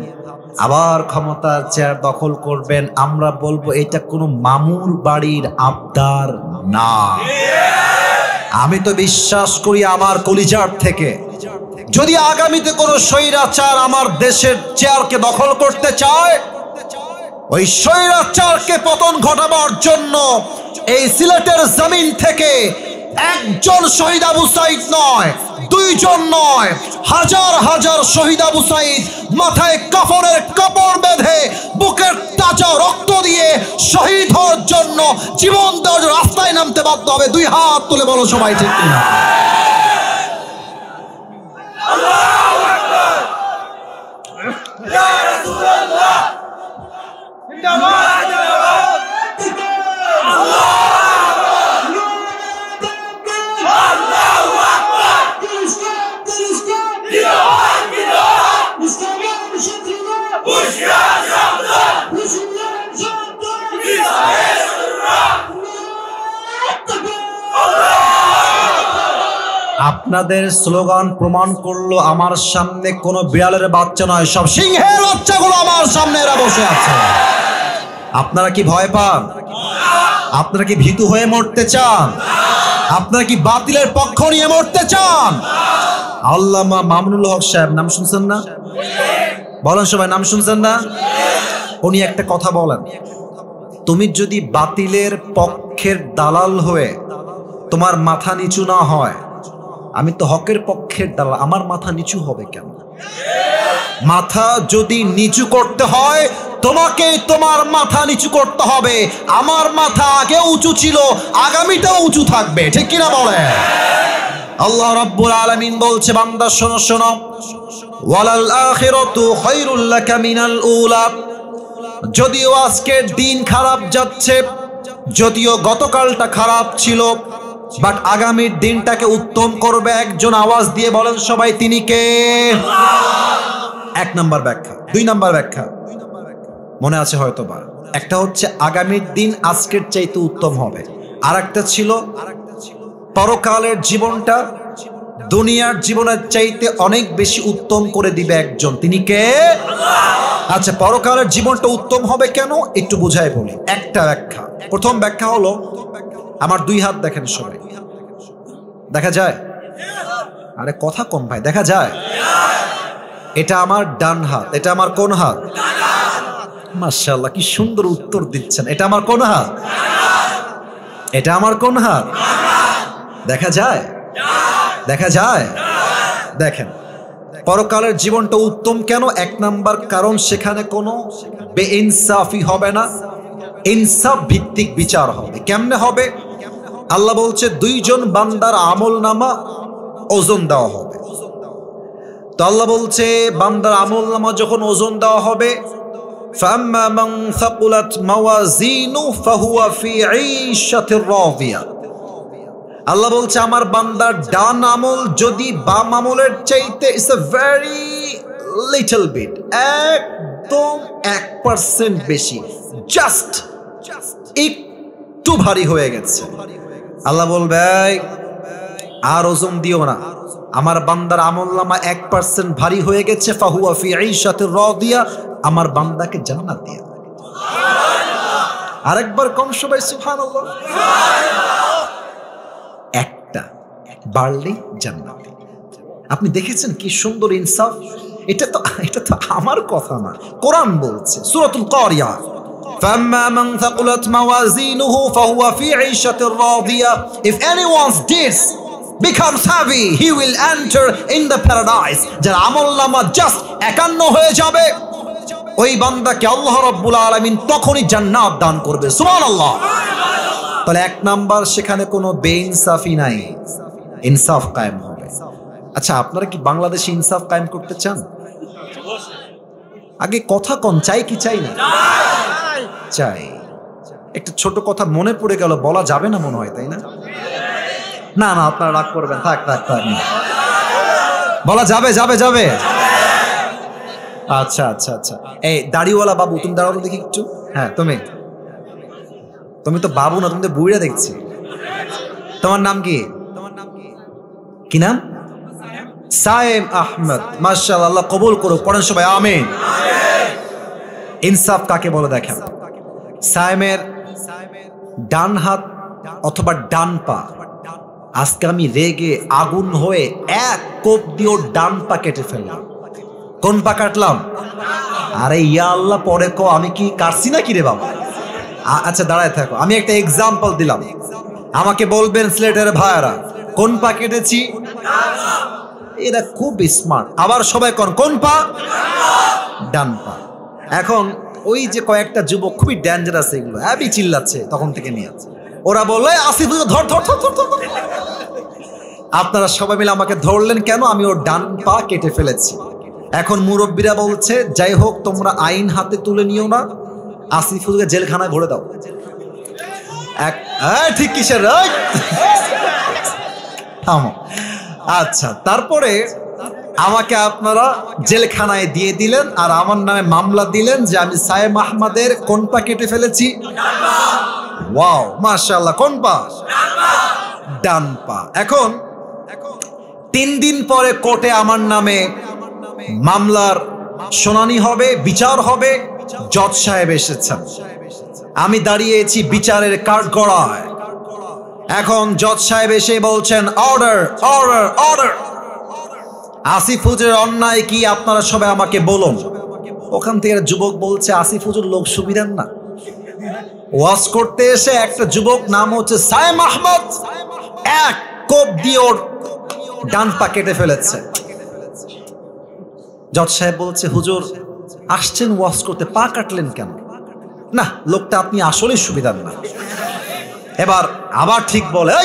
আবার ক্ষমতার চেয়ার দখল করবেন, আমরা বলবো এটা কোনো মামুর বাড়ির আবদার না। আমি তো বিশ্বাস করি আমার কলিজার থেকে, যদি আগামীতে কোনো স্বৈরাচার আমার দেশের চেয়ারকে দখল করতে চায়, ওই স্বৈরাচারকে পতন ঘটাবার জন্য এই সিলেটের জমিন থেকে একজন শহীদ আবু সাইদ নয়, 2 জন নয়, হাজার হাজার শহীদ আবু সাইদ মাথায় কাফনের কাপড় বেঁধে বুকের তাজা রক্ত দিয়ে শহীদ হওয়ার জন্য জীবন দেওয়ার রাস্তায় নামতে বাধ্য হবে। 2 হাত তুলে বলো সবাই ঠিক কিনা? আল্লাহু আকবার, ইয়া রাসূলুল্লাহ, জিন্দাবাদ জিন্দাবাদ, আপনাদের স্লোগান প্রমাণ করলো আমার সামনে কোনো বিড়ালের বাচ্চা নয়, সব সিংহের বাচ্চাগুলো আমার সামনে এরা বসে আছে। আপনারা কি ভয় পান? আপনারা কি ভীতু হয়ে মরতে চান? আপনারা কি বাতিলের পক্ষ নিয়ে মরতে চান? আল্লামা মামুনুল হক সাহেব নাম শুনছেন না? বলেন সবাই, নাম শুনছেন না? উনি একটা কথা বলেন, তুমি যদি বাতিলের পক্ষের দালাল হয়ে তোমার মাথা নিচু না হয়, আমি তো হকের পক্ষের দালাল, আমার মাথা নিচু হবে কেন? মাথা যদি নিচু করতে হয় তোমাকে তোমার মাথা নিচু করতে হবে। আমার মাথা আগে উঁচু ছিল, আগামীটাও উঁচু থাকবে, ঠিক কিনা বলে? আল্লাহ রাব্বুল আলামিন বলছে, বান্দা শোনো শোনো, ওয়ালাল আখিরাতু খায়রুল লাকা মিনাল উলা, যদিও আজকের দিন খারাপ যাচ্ছে, যদিও গতকালটা খারাপ ছিল, বাট আগামীর দিনটাকে উত্তম করবে একজন। আওয়াজ দিয়ে বলেন সবাই, তিনি কে? এক নাম্বার ব্যাখ্যা। দুই নাম্বার ব্যাখ্যা মনে আছে হয়তো বা, একটা হচ্ছে আগামীর দিন আজকের চাইতে উত্তম হবে, আর একটা ছিল পরকালের জীবনটা দুনিয়ার জীবনের চাইতে অনেক বেশি উত্তম করে দিবে একজন, তিনি কে? আচ্ছা, পরকালের জীবনটা উত্তম হবে কেন একটু বুঝাই বলি। একটা ব্যাখ্যা, প্রথম ব্যাখ্যা হলো, আমার দুই হাত দেখেন সবাই, দেখা যায়? আরে কথা কম ভাই, দেখা যায়? এটা আমার ডান হাত, এটা আমার কোন হাত? মাশাআল্লাহ, কি সুন্দর উত্তর দিচ্ছেন। এটা আমার কোন হাত? এটা আমার কোন হাত? দেখা যায়? দেখা যায়? দেখেন, পরকালের জীবনটা উত্তম কেন? এক নাম্বার কারণ, সেখানে কোনো বেইনসাফি হবে না, ইনসাফ ভিত্তিক বিচার হবে। কেমনে হবে? আল্লাহ বলছে দুইজন বান্দার আমল নামা ওজন দেওয়া হবে। তো আল্লাহ বলছে বান্দার আমল নামা যখন ওজন দেওয়া হবে, ফাম্মা মান সাকুলাত মাওয়াজিনু ফাহুয়া ফি ঈশাতির রাদিয়া। আল্লাহ বলছে আমার বান্দার ডান আমল যদি বাম আমলের চাইতে it's a very little bit, একদম 1% বেশি, জাস্ট একটু ভারী হয়ে গেছে, আল্লাহ বলবে আর ওজন দিও না, আমার বান্দার আমলনামা 1% ভারী হয়ে গেছে, ফাহুয়া ফি ঈশাতির রাদিয়া, আমার বান্দাকে জান্নাত দিয়ে দাও। আরেকবার কম সবাই সুবহানাল্লাহ। একটা বাড়লেই জান্নাত। আপনি দেখেছেন কি সুন্দর ইনসাফ? এটা তো আমার কথা না, কোরআন বলছে সূরাতুল কারিয়া, فَأَمَّا مَنْ ثَقُلَتْ مَوَازِينُهُ فَهُوَ فِي عِيشَةٍ رَاضِيَةٍ. If anyone's deeds becomes heavy, he will enter in the paradise. যার আমলনামা জাস্ট 51 হয়ে যাবে, ওই বান্দাকে আল্লাহ রাব্বুল আলামিন তখনই জান্নাত দান করবে। সুবহানাল্লাহ। তাহলে এক নাম্বার, সেখানে কোনো বেইনসাফি নাই, ইনসাফ কায়েম হবে। আচ্ছা, আপনারা কি বাংলাদেশে ইনসাফ কায়েম করতে চান? আগে কথা কন, চাই কি চাই না? চাই। একটা ছোট কথা মনে পড়ে গেল, বলা যাবে না মনে হয়, তাই না? না না, আপনারা রাগ করবেন, থাক থাক থাক, বলা যাবে যাবে যাবে। আচ্ছা আচ্ছা আচ্ছা, এই দাড়িওয়ালা বাবু, তুমি দাঁড়াও তো দেখি একটু। হ্যাঁ, তুমি তো বাবু না, তুমি তো বুড়া দেখছি। তোমার নাম কি? কি নাম? সায়েম আহমদ। মাশাআল্লাহ, আল্লাহ কবুল করুক। পড়েন সবাই আমিন। ইনসাফ কাকে বলে দেখেন। সায়েমের ডান হাত অথবা ডান পা, আজকে আমি রেগে আগুন হয়ে এক কোপ দিয়ে ওর ডান পা কেটে ফেললাম। কোন পা কাটলাম? আরে ইয়া আল্লাহ, পরে কো আমি কি কাটছি না কি রে বাবা? আচ্ছা দাঁড়ায় থাকো, আমি একটা এক্সাম্পল দিলাম, আমাকে বলবেন সিলেটের ভাইয়ারা কোন পা কেটেছি। এরা খুব স্মার্ট। আবার সবাই কোন পা? ডান পা। এখন ওই যে কয়েকটা যুবক খুবই ডেঞ্জারাস, এগুলো হ্যাপি চিল্লাচ্ছে তখন থেকে নিয়ে, ওরা বললো আসিফ ধর ধর ধর ধর। আপনারা সবাই মিলে আমাকে ধরলেন কেন? আমি ওর ডান পা কেটে ফেলেছি। এখন মুরব্বীরা বলছে যাই হোক, তোমরা আইন হাতে তুলে নিও না, আসিফুলকে জেলখানায় ভরে দাও। ঠিক কিসের? আচ্ছা, তারপরে আমাকে আপনারা জেলখানায় দিয়ে দিলেন আর আমার নামে মামলা দিলেন যে আমি সায়েম আহমদের কোন পা কেটে ফেলেছি। ওয়াও, মাশাআল্লাহ, কোন পা? ডান পা। এখন 3 দিন পরে কোর্টে আমার নামে মামলার শুনানি হবে, বিচার হবে। জজ সাহেব এসেছেন, আমি দাঁড়িয়েছি বিচারের কাঠগড়ায়। এখন জজ সাহেব এসে বলছেন অর্ডার অর্ডার অর্ডার। আসিফ হুজুরের অন্যায় কি আপনারা সবাই আমাকে বলুন। ওখান থেকে যুবক বলছে আসিফ হুজুর লোক সুবিধার না, ওয়াজ করতে এসে একটা যুবক নাম হচ্ছে সায়েম আহমদ এক কোপ দিয়ে ওর ডান পা কেটে ফেলেছে। জজ সাহেব বলছে হুজুর আসছেন ওয়াজ করতে, পা কাটলেন কেন? না, লোকটা আপনি আসলে সুবিধার না। এবার আবার ঠিক বলে।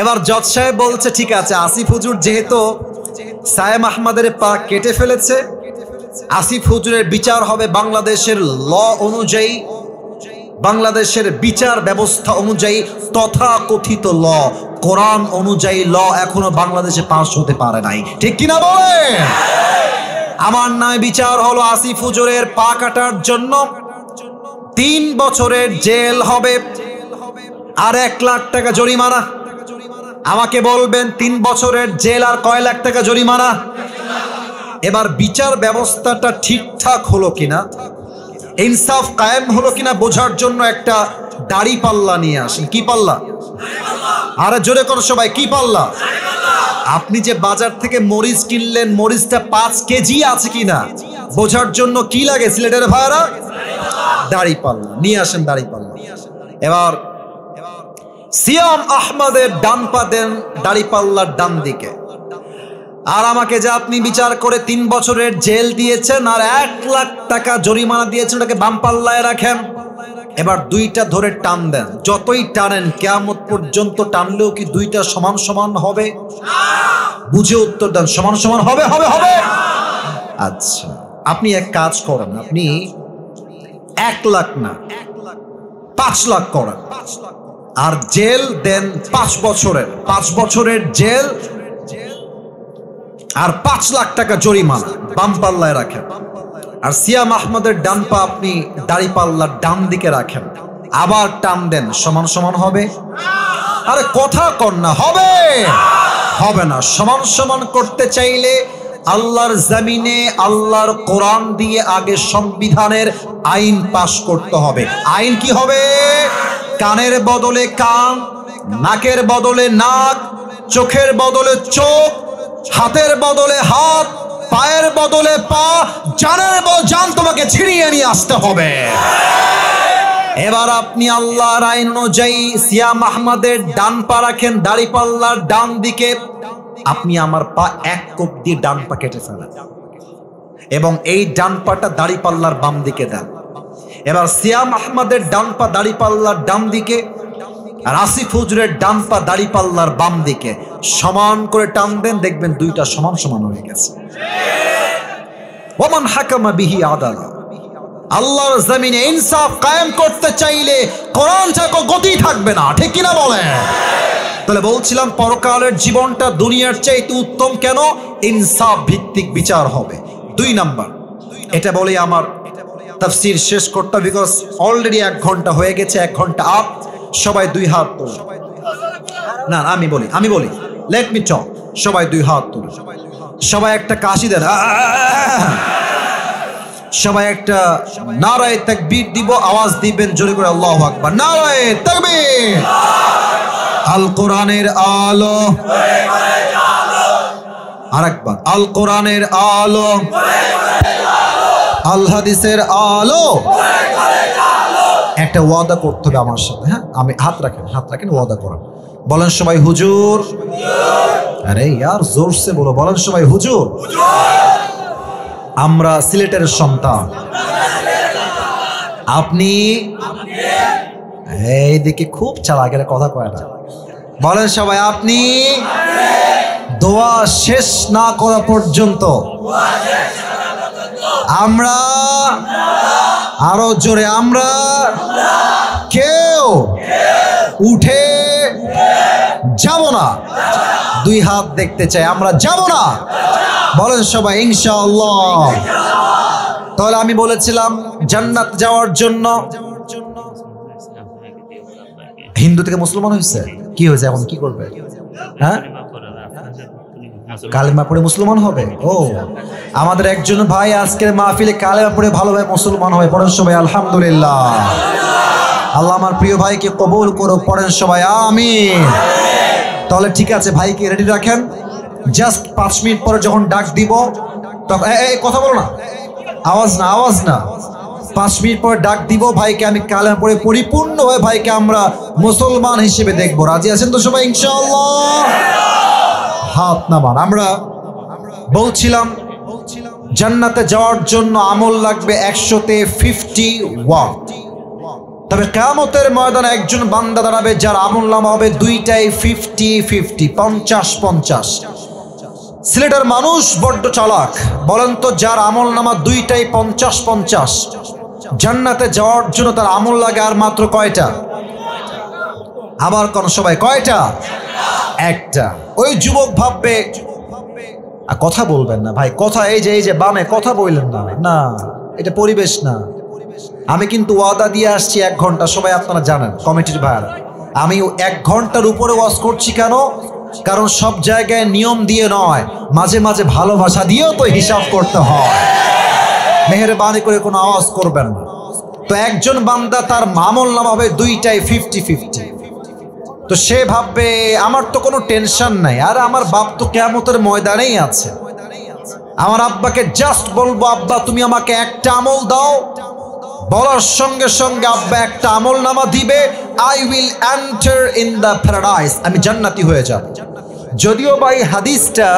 এবার জজ সাহেব বলছে ঠিক আছে, আসিফ হুজুর যেহেতু সায়েম আহমদের পা কেটে ফেলেছে, আসিফ হুজুরের বিচার হবে বাংলাদেশের ল অনুযায়ী, বাংলাদেশের বিচার ব্যবস্থা অনুযায়ী, তথাকথিত ল, কোরআন অনুযায়ী ল এখনো বাংলাদেশে পাস হতে পারে নাই। ঠিক কিনা বলেন? আমার নামে বিচার হলো আসিফ হুজুরের পা কাটার জন্য 3 বছরের জেল হবে আর 1 লাখ টাকা জরিমানা। আমাকে বলবেন 3 বছরের জেল আর কয় লাখ টাকা জরিমানা? এবার বিচার ব্যবস্থাটা ঠিকঠাক হলো কিনা, ইনসাফ কায়েম হলো কিনা বোঝার জন্য একটা দাড়ি পাল্লা নিয়ে আসেন। কি পাল্লা? আরে জোরে করো সবাই, কি পাল্লা? আপনি যে বাজার থেকে মরিচ কিনলেন, মরিচটা 5 কেজি আছে কিনা বোঝার জন্য কি লাগে সিলেটের ভাইরা? দাড়ি পাল্লা নিয়ে আসেন, দাড়ি পাল্লা। এবার সিয়াম আহমদের ডান পা দেন দাড়ি পাল্লার ডান দিকে, আর আমাকে যে আপনি বিচার করে 3 বছরের জেল দিয়েছেন আর 1 লাখ টাকা জরিমানা দিয়েছেন, ওটাকে বাম পাল্লায় রাখেন। এবার 2টা ধরে টান দেন, যতই টানেন কিয়ামত পর্যন্ত টানলেও কি 2টা সমান সমান হবে? বুঝে উত্তর দেন, সমান সমান হবে? হবে হবে। আচ্ছা, আপনি এক কাজ করেন, আপনি 1 লাখ না 5 লাখ করেন আর জেল দেন 5 বছরের, 5 বছরের জেল আর 5 লাখ টাকা জরিমানা বাম পাল্লায় রাখেন। আর সিয়াম আহমদের ডান পা আপনি দাড়ি পাল্লার ডান দিকে রাখেন, আবার টান দেন, সমান সমান হবে? আরে কথা কন না, হবে? হবে না। সমান সমান করতে চাইলে আল্লাহর জমিনে আল্লাহর কোরআন দিয়ে আগে সংবিধানের আইন পাশ করতে হবে। আইন কি হবে? কানের বদলে কান, নাকের বদলে নাক, চোখের বদলে চোখ, হাতের বদলে হাত, পায়ের বদলে পা, জানের বদলে জান তোমাকে ছিনিয়ে নিয়ে আসতে হবে। এবার আপনি আল্লাহর আইন অনুযায়ী সিয়াম আহমদের ডান পা রাখেন দাড়ি পাল্লার ডান দিকে, আপনি আমার পা 1 কোপ দিয়ে ডান পা কেটে ফেলেন এবং এই ডান পাটা দাড়ি পাল্লার বাম দিকে দেন। এবার সিয়াম আহমদের ডান পা দাড়ি পাল্লার ডান দিকে আর আসিফ হুজুরের ডান পা দাড়ি পাল্লার বাম দিকে, সমান করে টান দেন, দেখবেন 2টা সমান সমান হয়ে গেছে। ওমান হাকামা বিহি আদালা। আল্লাহর জমিনে ইনসাফ কায়েম করতে চাইলে কোরআন ছাড়া গতি থাকবে না। ঠিক কিনা বলেন? তাহলে বলছিলাম পরকালের জীবনটা দুনিয়ার চাইতে উত্তম কেন? ইনসাফ ভিত্তিক বিচার হবে। 2 নাম্বার, এটা বলে আমার তাফসীর শেষ করতে, বিকজ অলরেডি 1 ঘন্টা হয়ে গেছে, 1 ঘন্টা আপ। সবাই 2 হাত তুলুন। না আমি বলি লেট মি টক। সবাই 2 হাত তুলুন, সবাই একটা কাশি দেন, সবাই একটা নারায়ে তাকবীর দিব, আওয়াজ দিবেন জোরে করে, আল্লাহু আকবার, নারায়ে তাকবীর। আল কোরআনের আলো, আরেকবার, আল কোরআনের আলো, আল হাদিসের আলো। একটা ওয়াদা করতে হবে আমার সাথে, হ্যাঁ? আমি হাত রাখেন, ওয়াদা করেন। বলেন সবাই হুজুর। আরে ইয়ার জোরসে বলো, বলেন সবাই হুজুর। আমরা সিলেটের সন্তান, আপনি এইদিকে খুব চালাকের কথা কয় না। বলেন সবাই, আপনি দোয়া শেষ না করা পর্যন্ত আমরা, আরো জোরে, আমরা কেউ উঠে যাব না। 2 হাত দেখতে চাই, আমরা যাব না। বলেন সবাই ইনশাআল্লাহ। তাহলে আমি বলেছিলাম জান্নাত যাওয়ার জন্য হিন্দু থেকে মুসলমান হয়েছে, কি হয়েছে এখন, কি করবে? হ্যাঁ, কালেমা পড়ে মুসলমান হবে। ও, আমাদের একজন ভাই আজকের মাহফিলে কালেমা পড়ে ভালোভাবে মুসলমান হয়। পড়েন সবাই আলহামদুলিল্লাহ। আল্লাহ আমার প্রিয় ভাইকে কবুল করো, পড়েন সবাই আমিন। তাহলে ঠিক আছে, ভাইকে রেডি রাখেন। জাস্ট 5 মিনিট পরে যখন ডাক দিব তখন কথা বলো না, আওয়াজ না। 5 মিনিট পরে ডাক দিব, ভাইকে আমি কালেমা পড়ে পরিপূর্ণভাবে ভাইকে আমরা মুসলমান হিসেবে দেখবো। রাজি আছেন তো সবাই ইনশাআল্লাহ? হাত নামান। আমরা বলছিলাম জান্নাতে যাওয়ার জন্য আমল লাগবে 100তে 51। তবে কিয়ামতের ময়দানে একজন বান্দা দাঁড়াবে যার আমল নামা হবে 2টাই 50-50, 50-50। সিলেটের মানুষ বড্ড চালাক। বলেন তো, যার আমল নামা দুইটাই 50-50, জান্নাতে যাওয়ার জন্য তার আমল লাগে আর মাত্র কয়টা? আবার কোন সবাই কয়টা? একটা। ওই যুবক ভাববে, কথা বলবেন না ভাই, কথা এই যে বামে কথা বললেন না, না এটা পরিবেশ না। আমি কিন্তু ওয়াদা দিয়ে আসছি 1 ঘন্টা, সবাই আপনারা জানেন কমিটির ভাইরা। আমি 1 ঘন্টার উপরে ওয়াজ করছি কেন? কারণ সব জায়গায় নিয়ম দিয়ে নয়, মাঝে মাঝে ভালোবাসা দিয়েও তো হিসাব করতে হয়। মেহেরবানি করে কোনো আওয়াজ করবেন না। তো একজন বান্দা তার আমল নামা হবে দুইটাই 50-50। তো সে ভাববে আমার তো কোনো টেনশন নাই, আর আমার বাপ তো কিয়ামতের ময়দানেই আছে। আমার আব্বাকে জাস্ট বলবো, আব্বা তুমি আমাকে একটা আমল দাও, বলার সঙ্গে সঙ্গে আব্বা একটা আমল নামা দিবে, I will enter in the paradise, আমি জান্নাতি হয়ে যাব। যদিও ভাই হাদিসটা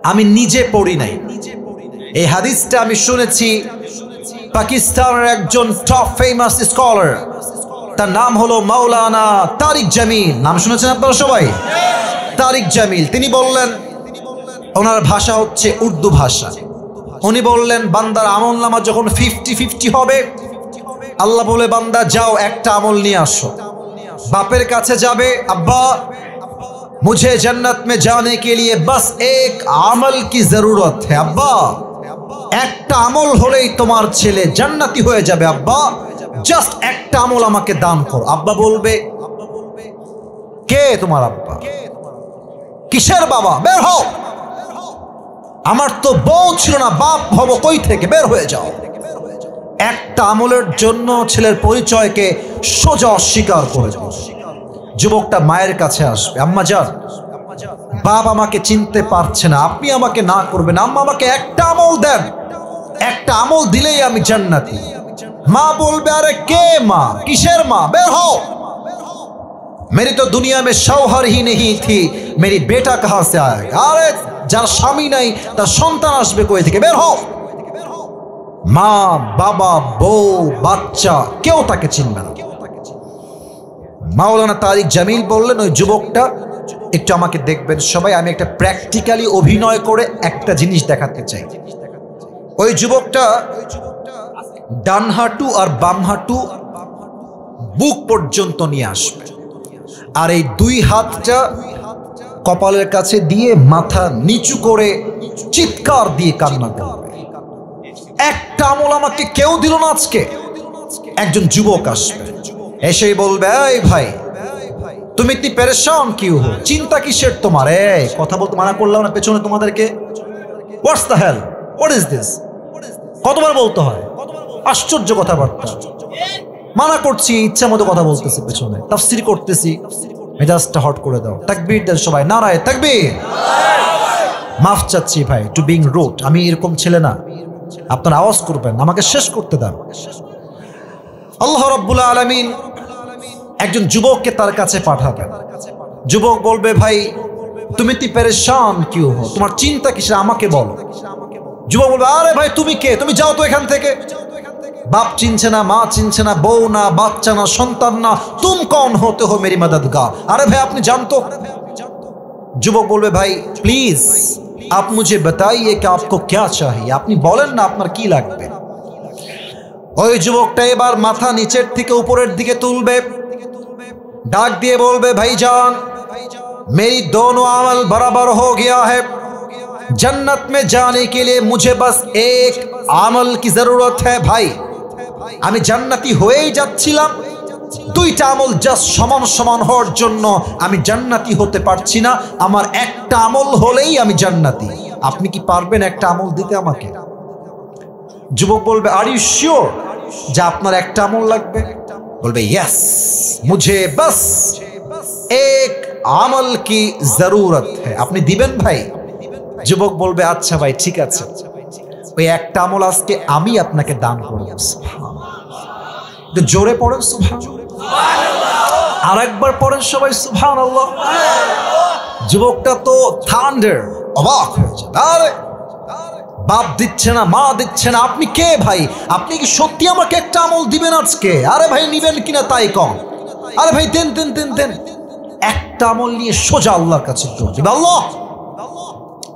আমি নিজে পড়ি নাই, এই হাদিসটা আমি শুনেছি পাকিস্তানের একজন টপ ফেমাস স্কলার, তার নাম হলো মাওলানা তারিক জামিল। নাম শুনেছেন আপনারা সবাই? তারিক জামিল। তিনি বললেন, ওনার ভাষা হচ্ছে উর্দু ভাষা। উনি বললেন, বান্দার আমল নামা যখন 50-50 হবে, আল্লাহ বলে বান্দা যাও একটা আমল নিয়ে আসো। বাপের কাছে যাবে, আব্বা मुझे जन्नत में जाने के लिए बस एक আমল की जरूरत है আব্বা, একটা আমল হলেই তোমার ছেলে জান্নাতি হয়ে যাবে আব্বা, জাস্ট একটা আমল আমাকে দান করো। আব্বা বলবে, কে তোমার আব্বা? কিসের বাবা? বের হও। আমার তো বউ ছিল না, বাপ হব কই থেকে? বের হয়ে যাও। একটা আমলের জন্য ছেলের পরিচয়কে সোজা অস্বীকার করে যাও। যুবকটা মায়ের কাছে আসবে, আম্মা যান, বাপ আমাকে চিনতে পারছে না, আপনি আমাকে না করবেন, আম্মা আমাকে একটা আমল দেন, একটা আমল দিলেই আমি জান্নাতি। মা বলবে, আরে কে মা? কিসের মা? বের হও। मेरी तो दुनिया में शौहर ही नहीं थी, मेरी बेटा कहां से आएगा? আরে যার স্বামী নাই তার সন্তান আসবে কই থেকে? বের হও। মা, বাবা, বউ, বাচ্চা কেউ তাকে চিনবে না। মাওলানা তারিক জামিল বললেন, ওই যুবকটা একটু আমাকে দেখবেন সবাই, আমি একটা প্র্যাকটিক্যালি অভিনয় করে একটা জিনিস দেখাতে চাই। ওই যুবকটা ডান হাঁটু আর বাম হাঁটু বুক পর্যন্ত নিয়ে আসবে, আর এই 2 হাতটা কপালের কাছে দিয়ে মাথা নিচু করে চিৎকার দিয়ে কান্না করবে, একটা আমল আমাকে কেউ দিল না আজকে। একজন যুবক আসবে, এসেই বলবে, এই ভাই তুমি ইতনি পেরেশান কিউ হো, চিন্তা কিসের তোমার? এই কথা বলতে মানা করলাম না পেছনে তোমাদেরকে? What's the hell, what is this? কতবার বলতে হয়? আশ্চর্য কথাবার্তা। মানা করছি, ইচ্ছা মতো কথা বলতেছি, পেছনে তাফসীর করতেছি, মেজাজটা হট করে দাও। তাকবীর দেন সবাই, নারায়ে তাকবীর। মাফ চাচ্ছি ভাই, টু বিং রুড, আমি এরকম ছেলে না, আপনারা আওয়াজ করবেন, আমাকে শেষ করতে দেন। আল্লাহ রাব্বুল আলামিন একজন যুবককে তার কাছে পাঠাবেন। যুবক বলবে, ভাই তুমি তি পেরেশান কিউ হো, তোমার চিন্তা কিসের, আমাকে বলো। যুবক বলবে, আরে ভাই তুমি কে? তুমি যাও তো এখান থেকে। বাপ চিনছে না, মা চিনছে না, বউ না, বাচ্চা না, সন্তান না, তুম কौन होते हो मेरी मददगार? আরে ভাই আপনি জানতো। যুবক বলবে, ভাই প্লিজ आप मुझे बताइए कि आपको क्या चाहिए, আপনি বলেন না আপনার কি লাগবে। ওই যুবকটা এবার মাথা নিচের থেকে উপরের দিকে তুলবে, ডাক দিয়ে বলবে, ভাईजान मेरी दोनों अमल बराबर हो गया है, जन्नत में जाने के लिए मुझे बस एक अमल की जरूरत है। भाई আমি জান্নাতি হয়েই যাচ্ছিলাম, 2টা আমল জাস্ট সমান সমান হওয়ার জন্য আমি জান্নাতি হতে পারছি না, আমার একটা আমল হলেই আমি জান্নাতি। আপনি কি পারবেন একটা আমল দিতে আমাকে? যুবক বলবে, আর ইউ শিওর যে আপনার একটা আমল লাগবে? বলবে, यस मुझे बस एक আমল কি জরুরত है, আপনি দিবেন ভাই? যুবক বলবে, আচ্ছা ভাই ঠিক আছে, ওই একটা আমল আজকে আমি আপনাকে দান করব। সুবহানাল্লাহ, জোরে পড়েন সুবহানাল্লাহ, আরেকবার পড়েন সবাই সুবহানাল্লাহ। যুবকটা তো থান্ডার, অবাক হয়ে যায়, আরে বাপ দিচ্ছে না, মা দিচ্ছে না, আপনি কে ভাই? আপনি কি সত্যি আমাকে একটা আমল দিবেন আজকে? আরে ভাই নিবেন কিনা তাই কম, আরে ভাই দেন দেন দেন দেন। একটা আমল নিয়ে সোজা আল্লাহর কাছে দৌড় দিবে, আল্লাহ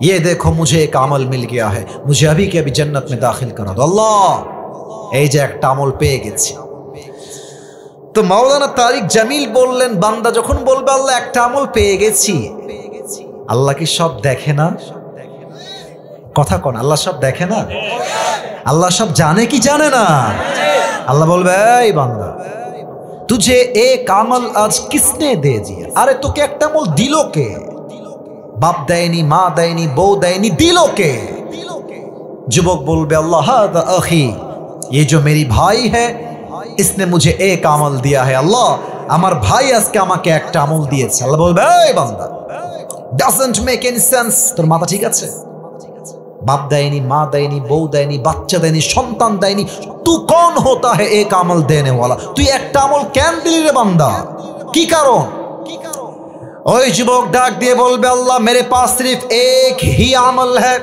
ये देखो मुझे एक अमल मिल गया है, मुझे अभी के अभी जन्नत में दाखिल करा दो अल्लाह। এই যে একটা আমল পেয়ে গেছি। তো মাওলানা তারিক জামিল বললেন, বান্দা যখন বলবে আল্লাহ একটা আমল পেয়ে গেছি, আল্লাহ কি সব দেখে না? কথা কোন, আল্লাহ সব দেখে না? আল্লাহ সব জানে কি জানে না? আল্লাহ বলবে, এই বান্দা तुझे एक अमल आज किसने दे दिया? अरे তোকে একটা আমল দিল কে? बाप देनी, माँ देनी, बो देनी, दिलो के? जुबक बोलबे अल्लाह हादा अखी, ये जो मेरी भाई है इसने मुझे एक अमल दिया है अल्लाह, আমার ভাই আজকে আমাকে একটা আমল দিয়েছে। আল্লাহ বলবে, এই বান্দা doesn't make any sense, তোর মাথা ঠিক আছে? बाप देनी, माँ देनी, बो देनी, बच्चा देनी, সন্তান দেনি, तू कौन होता है एक अमल देने वाला? তুই একটা আমল কেন দিলি রে বান্দা? কি কারণ? ओए जुबक डाक दिए बोलबे अल्लाह मेरे पास सिर्फ एक ही अमल है,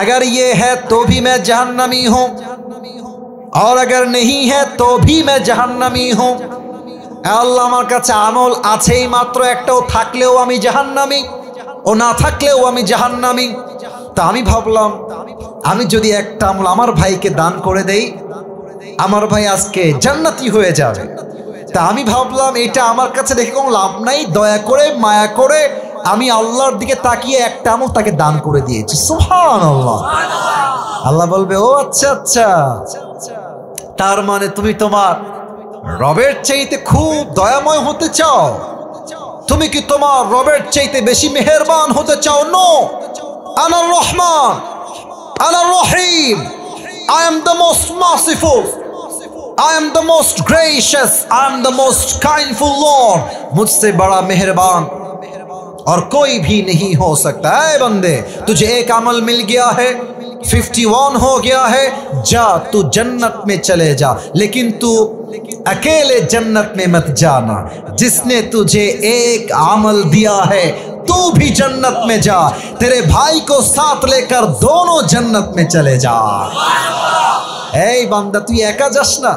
अगर ये है तो भी मैं जहन्नमी हूं और अगर नहीं है तो भी मैं जहन्नमी हूं। अल्लाह আমার কাছে আমল আছেই মাত্র একটা, ও থাকলেও আমি জাহান্নামী, ও না থাকলেও আমি জাহান্নামী। তা আমি ভাবলাম আমি যদি একটা আমল আমার ভাইকে দান করে দেই, আমার ভাই আজকে জান্নাতি হয়ে যাবে। তা আমি ভাবলাম এটা আমার কাছে দেখে কোনো লাভ নাই, দয়া করে মায়া করে আমি আল্লাহর দিকে তাকিয়ে একটা আমল তাকে দান করে দিয়েছি। সুবহানাল্লাহ। আল্লাহ বলবে, ও আচ্ছা আচ্ছা, তার মানে তুমি তোমার রবের চাইতে খুব দয়াময় হতে চাও? তুমি কি তোমার রবের চাইতে বেশি মেহেরবান হতে চাও? নো, আনার রহমান, আনার রহিম, I am the most merciful, I am the most gracious, I am the most kindful Lord, मुझसे बड़ा मेहरबान और कोई भी नहीं हो सकता। है बंदे, तुझे एक अमल मिल गया है, 51 हो गया है, जा तू जन्नत में चले जा, लेकिन तू अकेले जन्नत में मत जाना। जिसने तुझे एक अमल दिया है तू भी जन्नत में जा, तेरे भाई को साथ लेकर दोनों जन्नत में चले जा। এই বান্দা তুই একা যাস না,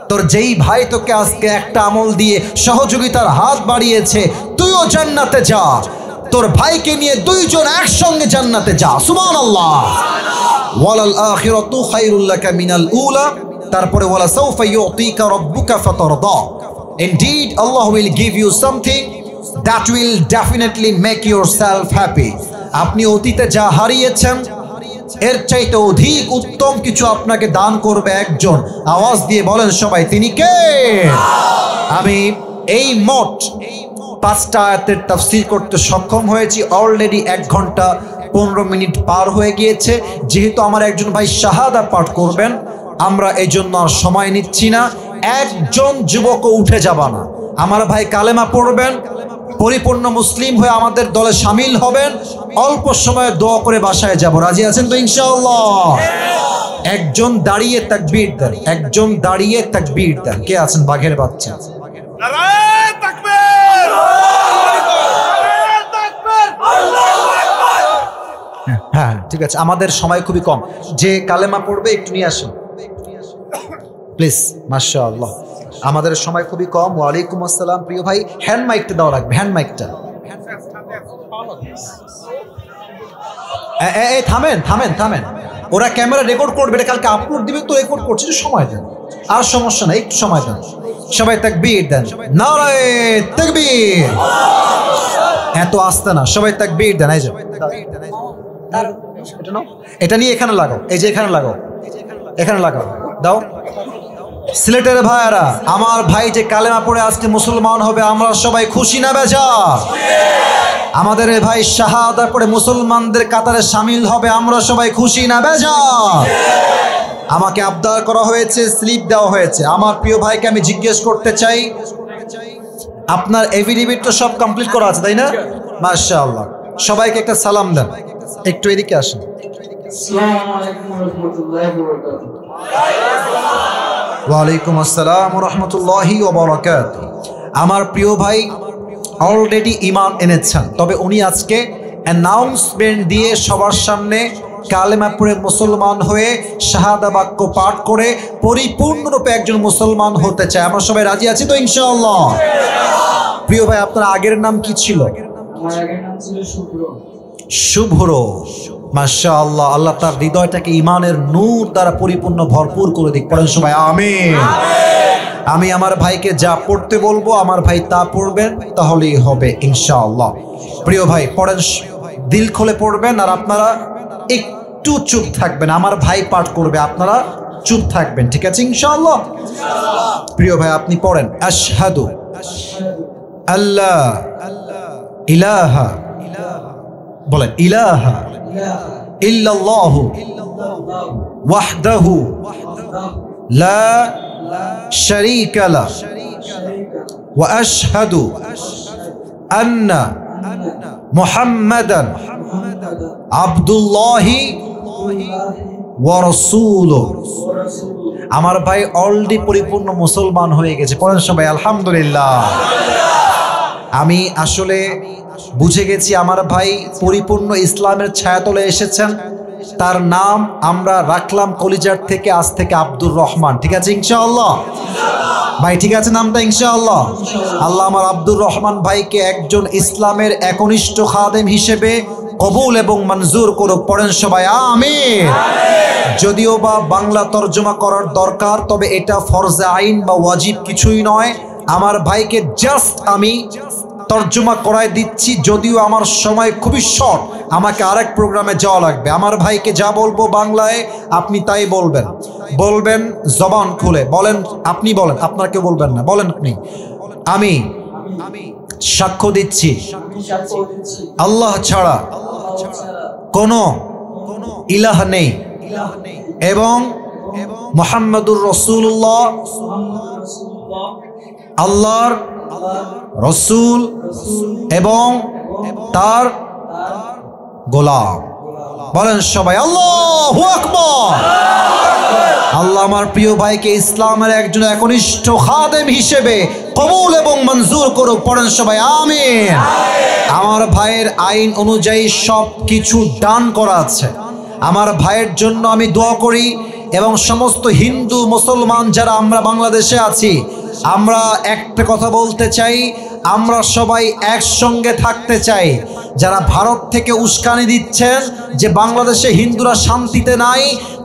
তোর যেই ভাই তোকে আজকে একটা আমল দিয়ে সহযোগিতার হাত বাড়িয়েছে, তুইও জান্নাতে যা, তোর ভাইকে নিয়ে দুইজন একসঙ্গে জান্নাতে যা। সুবহানাল্লাহ। ওয়ালাল আখিরাতু খায়রুল লাকা মিনাল উলা, তারপরে ওয়ালা সাউফা ইউতিকা রাব্বুকা ফাতারদা, indeed Allah will give you something that will definitely make yourself happy। আপনি অতীতে যা হারিয়েছেন এর চাইতে অধিক উত্তম কিছু আপনাকে দান করবে একজন। আওয়াজ দিয়ে বলেন সবাই, তিনি কে? আমি এই মোট 5টা আয়াতের তাফসীর করতে সক্ষম হয়েছি। অলরেডি 1 ঘন্টা 15 মিনিট পার হয়ে গিয়েছে। যেহেতু আমার একজন ভাই শাহাদা পাঠ করবেন, আমরা এই জন্য আর সময় নিচ্ছি না। একজন যুবকও উঠে যাবা না। আমার ভাই কালেমা পড়বেন, পরিপূর্ণ মুসলিম হয়ে আমাদের দলে শামিল হবেন, অল্প সময়ে দোয়া করে বাসায় যাব। রাজি আছেন তো ইনশাআল্লাহ? একজন দাঁড়িয়ে তাকবীর দেন, একজন দাঁড়িয়ে তাকবীর দেন। কে আছেন বাঘের বাচ্চা? নারায়ে তাকবীর, নারায়ে তাকবীর, আল্লাহু আকবার। হ্যাঁ ঠিক আছে, আমাদের সময় খুবই কম। যে কালেমা পড়বে একটু নিয়ে আসুন প্লিজ। মাশাআল্লাহ, আমাদের সময় খুবই কম। ওয়ালাইকুম আসসালাম। প্রিয় ভাই, হ্যান্ড মাইকটা দাও, রাখবে হ্যান্ড মাইকটা। থামেন থামেন থামেন, ওরা ক্যামেরা রেকর্ড করবে, এটা কালকে আপলোড দিবে, তো রেকর্ড করছে, সময় দেন, আর সমস্যা নাই, একটু সময় দেন। সবাই তাকবীর দেন, নারায়ে তাকবীর। এত আসতে না, সবাই তাকবীর দেন। এই যে এটা নিয়ে এখানে লাগাও, এই যে এখানে লাগাও, এখানে লাগাও, দাও। সিলেটের ভাইরা, আমার ভাই যে কালেমা পড়ে আজকে মুসলমান হবে, আমরা সবাই খুশি না বেজার? আমাদের ভাই শাহাদা পড়ে মুসলমানদের কাতারে শামিল হবে, আমরা সবাই খুশি না বেজার? আমাকে আবদার করা হয়েছে, স্লিপ দেওয়া হয়েছে। আমার প্রিয় ভাইকে আমি জিজ্ঞেস করতে চাই, আপনার এফিডেভিট তো সব কমপ্লিট করা আছে তাই না? মাশাআল্লাহ। সবাইকে একটা সালাম দেন, একটু এদিকে আসেন। আসসালামু আলাইকুম ওয়া রাহমাতুল্লাহি ওয়া বারাকাতুহু। ওয়ালাইকুম আসসালাম ওয়া রাহমাতুল্লাহি ওয়া বারাকাতুহু। আমার প্রিয় ভাই অলরেডি ঈমান এনেছেন, তবে উনি আজকে অ্যানাউন্সমেন্ট দিয়ে সবার সামনে কালেমা পড়ে মুসলমান হয়ে শাহাদা বাক্য পাঠ করে পরিপূর্ণরূপে একজন মুসলমান হতে চায়। আমরা সবাই রাজি আছি তো ইনশাআল্লাহ? প্রিয় ভাই, আপনার আগের নাম কি ছিল? আমার আগের নাম ছিল শুভ্র। শুভ্র, মাশাআল্লাহ। আল্লাহ তার হৃদয়টাকে ইমানের নূর দ্বারা পরিপূর্ণ ভরপুর করে দিক। পড়েন সবাই আমিন। আমি আমার ভাইকে যা পড়তে বলবো আমার ভাই তা পড়বেন, তাহলেই হবে ইনশাআল্লাহ। প্রিয় ভাই পড়েন, দিল খুলে পড়বেন, আর আপনারা একটু চুপ থাকবেন। আমার ভাই পাঠ করবে, আপনারা চুপ থাকবেন, ঠিক আছে ইনশাআল্লাহ? প্রিয় ভাই আপনি পড়েন, আশহাদু আল্লাহ ইলাহা, বলেন ইলাহা ইল্লাল্লাহু ওয়াহদাহু লা শারীকা লাহু ওয়া আশহাদু আন্না মুহাম্মাদান আবদুল্লাহি ওয়া রাসূলুহু। আমার ভাই অলরেডি পরিপূর্ণ মুসলমান হয়ে গেছে। পড়েন সবাই আলহামদুলিল্লাহ। আমি আসলে বুঝে গেছি আমার ভাই পরিপূর্ণ ইসলামের ছায়াতলে এসেছেন। তার নাম আমরা রাখলাম কলিজার থেকে, আজ থেকে আব্দুর রহমান, ঠিক আছে ইনশাআল্লাহ? ভাই ঠিক আছে নামটা ইনশাআল্লাহ? আল্লাহ আমার আব্দুর রহমান ভাইকে একজন ইসলামের একনিষ্ঠ খাদেম হিসেবে কবুল এবং মঞ্জুর করুক। পড়েন সবাই আমিন। যদিও বা বাংলা তর্জমা করার দরকার, তবে এটা ফরজে আইন বা ওয়াজিব কিছুই নয়। আমার ভাইকে জাস্ট আমি তর্জমা করায় দিচ্ছি, যদিও আমার সময় খুবই শর্ট, আমাকে আরেক প্রোগ্রামে যাওয়া লাগবে। আমার ভাইকে যা বলবো বাংলায় আপনি তাই বলবেন, বলবেন জবান খুলে বলেন। আপনি বলেন, আপনার কেউ বলবেন না, বলেন আপনি। আমি সাক্ষ্য দিচ্ছি আল্লাহ ছাড়া কোনো ইলাহ নেই এবং মুহাম্মাদুর রাসূলুল্লাহ আল্লাহর রসুল এবং তার গোলাম। বলেন সবাই আল্লাহু আকবার। আল্লাহ আমার প্রিয় ভাইকে ইসলামের একজন একনিষ্ঠ খাদেম হিসেবে কবুল এবং মঞ্জুর করুক। পড়েন সবাই আমিন। আমার ভাইয়ের আইন অনুযায়ী সব কিছু ডান করা আছে। আমার ভাইয়ের জন্য আমি দোয়া করি এবং সমস্ত হিন্দু মুসলমান যারা আমরা বাংলাদেশে আছি, আমরা একটা কথা বলতে চাই, আমরা সবাই একসঙ্গে থাকতে চাই। যারা ভারত থেকে উস্কানি দিচ্ছেন যে বাংলাদেশে হিন্দুরা শান্তিতে নাই,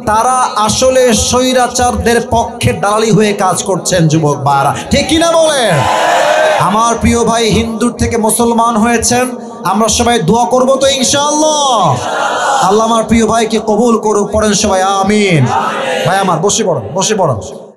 তারা আসলে স্বৈরাচারদের পক্ষে দালালি হয়ে কাজ করছেন যুবক ভাইরা, ঠিক কিনা বলেন? আমার প্রিয় ভাই হিন্দুর থেকে মুসলমান হয়েছেন, আমরা সবাই দোয়া করব তো ইনশাআল্লাহ। আল্লাহ আমার প্রিয় ভাইকে কবুল করুক। পড়েন সবাই আমিন। ভাই আমার বসে পড়েন, বসে পড়েন।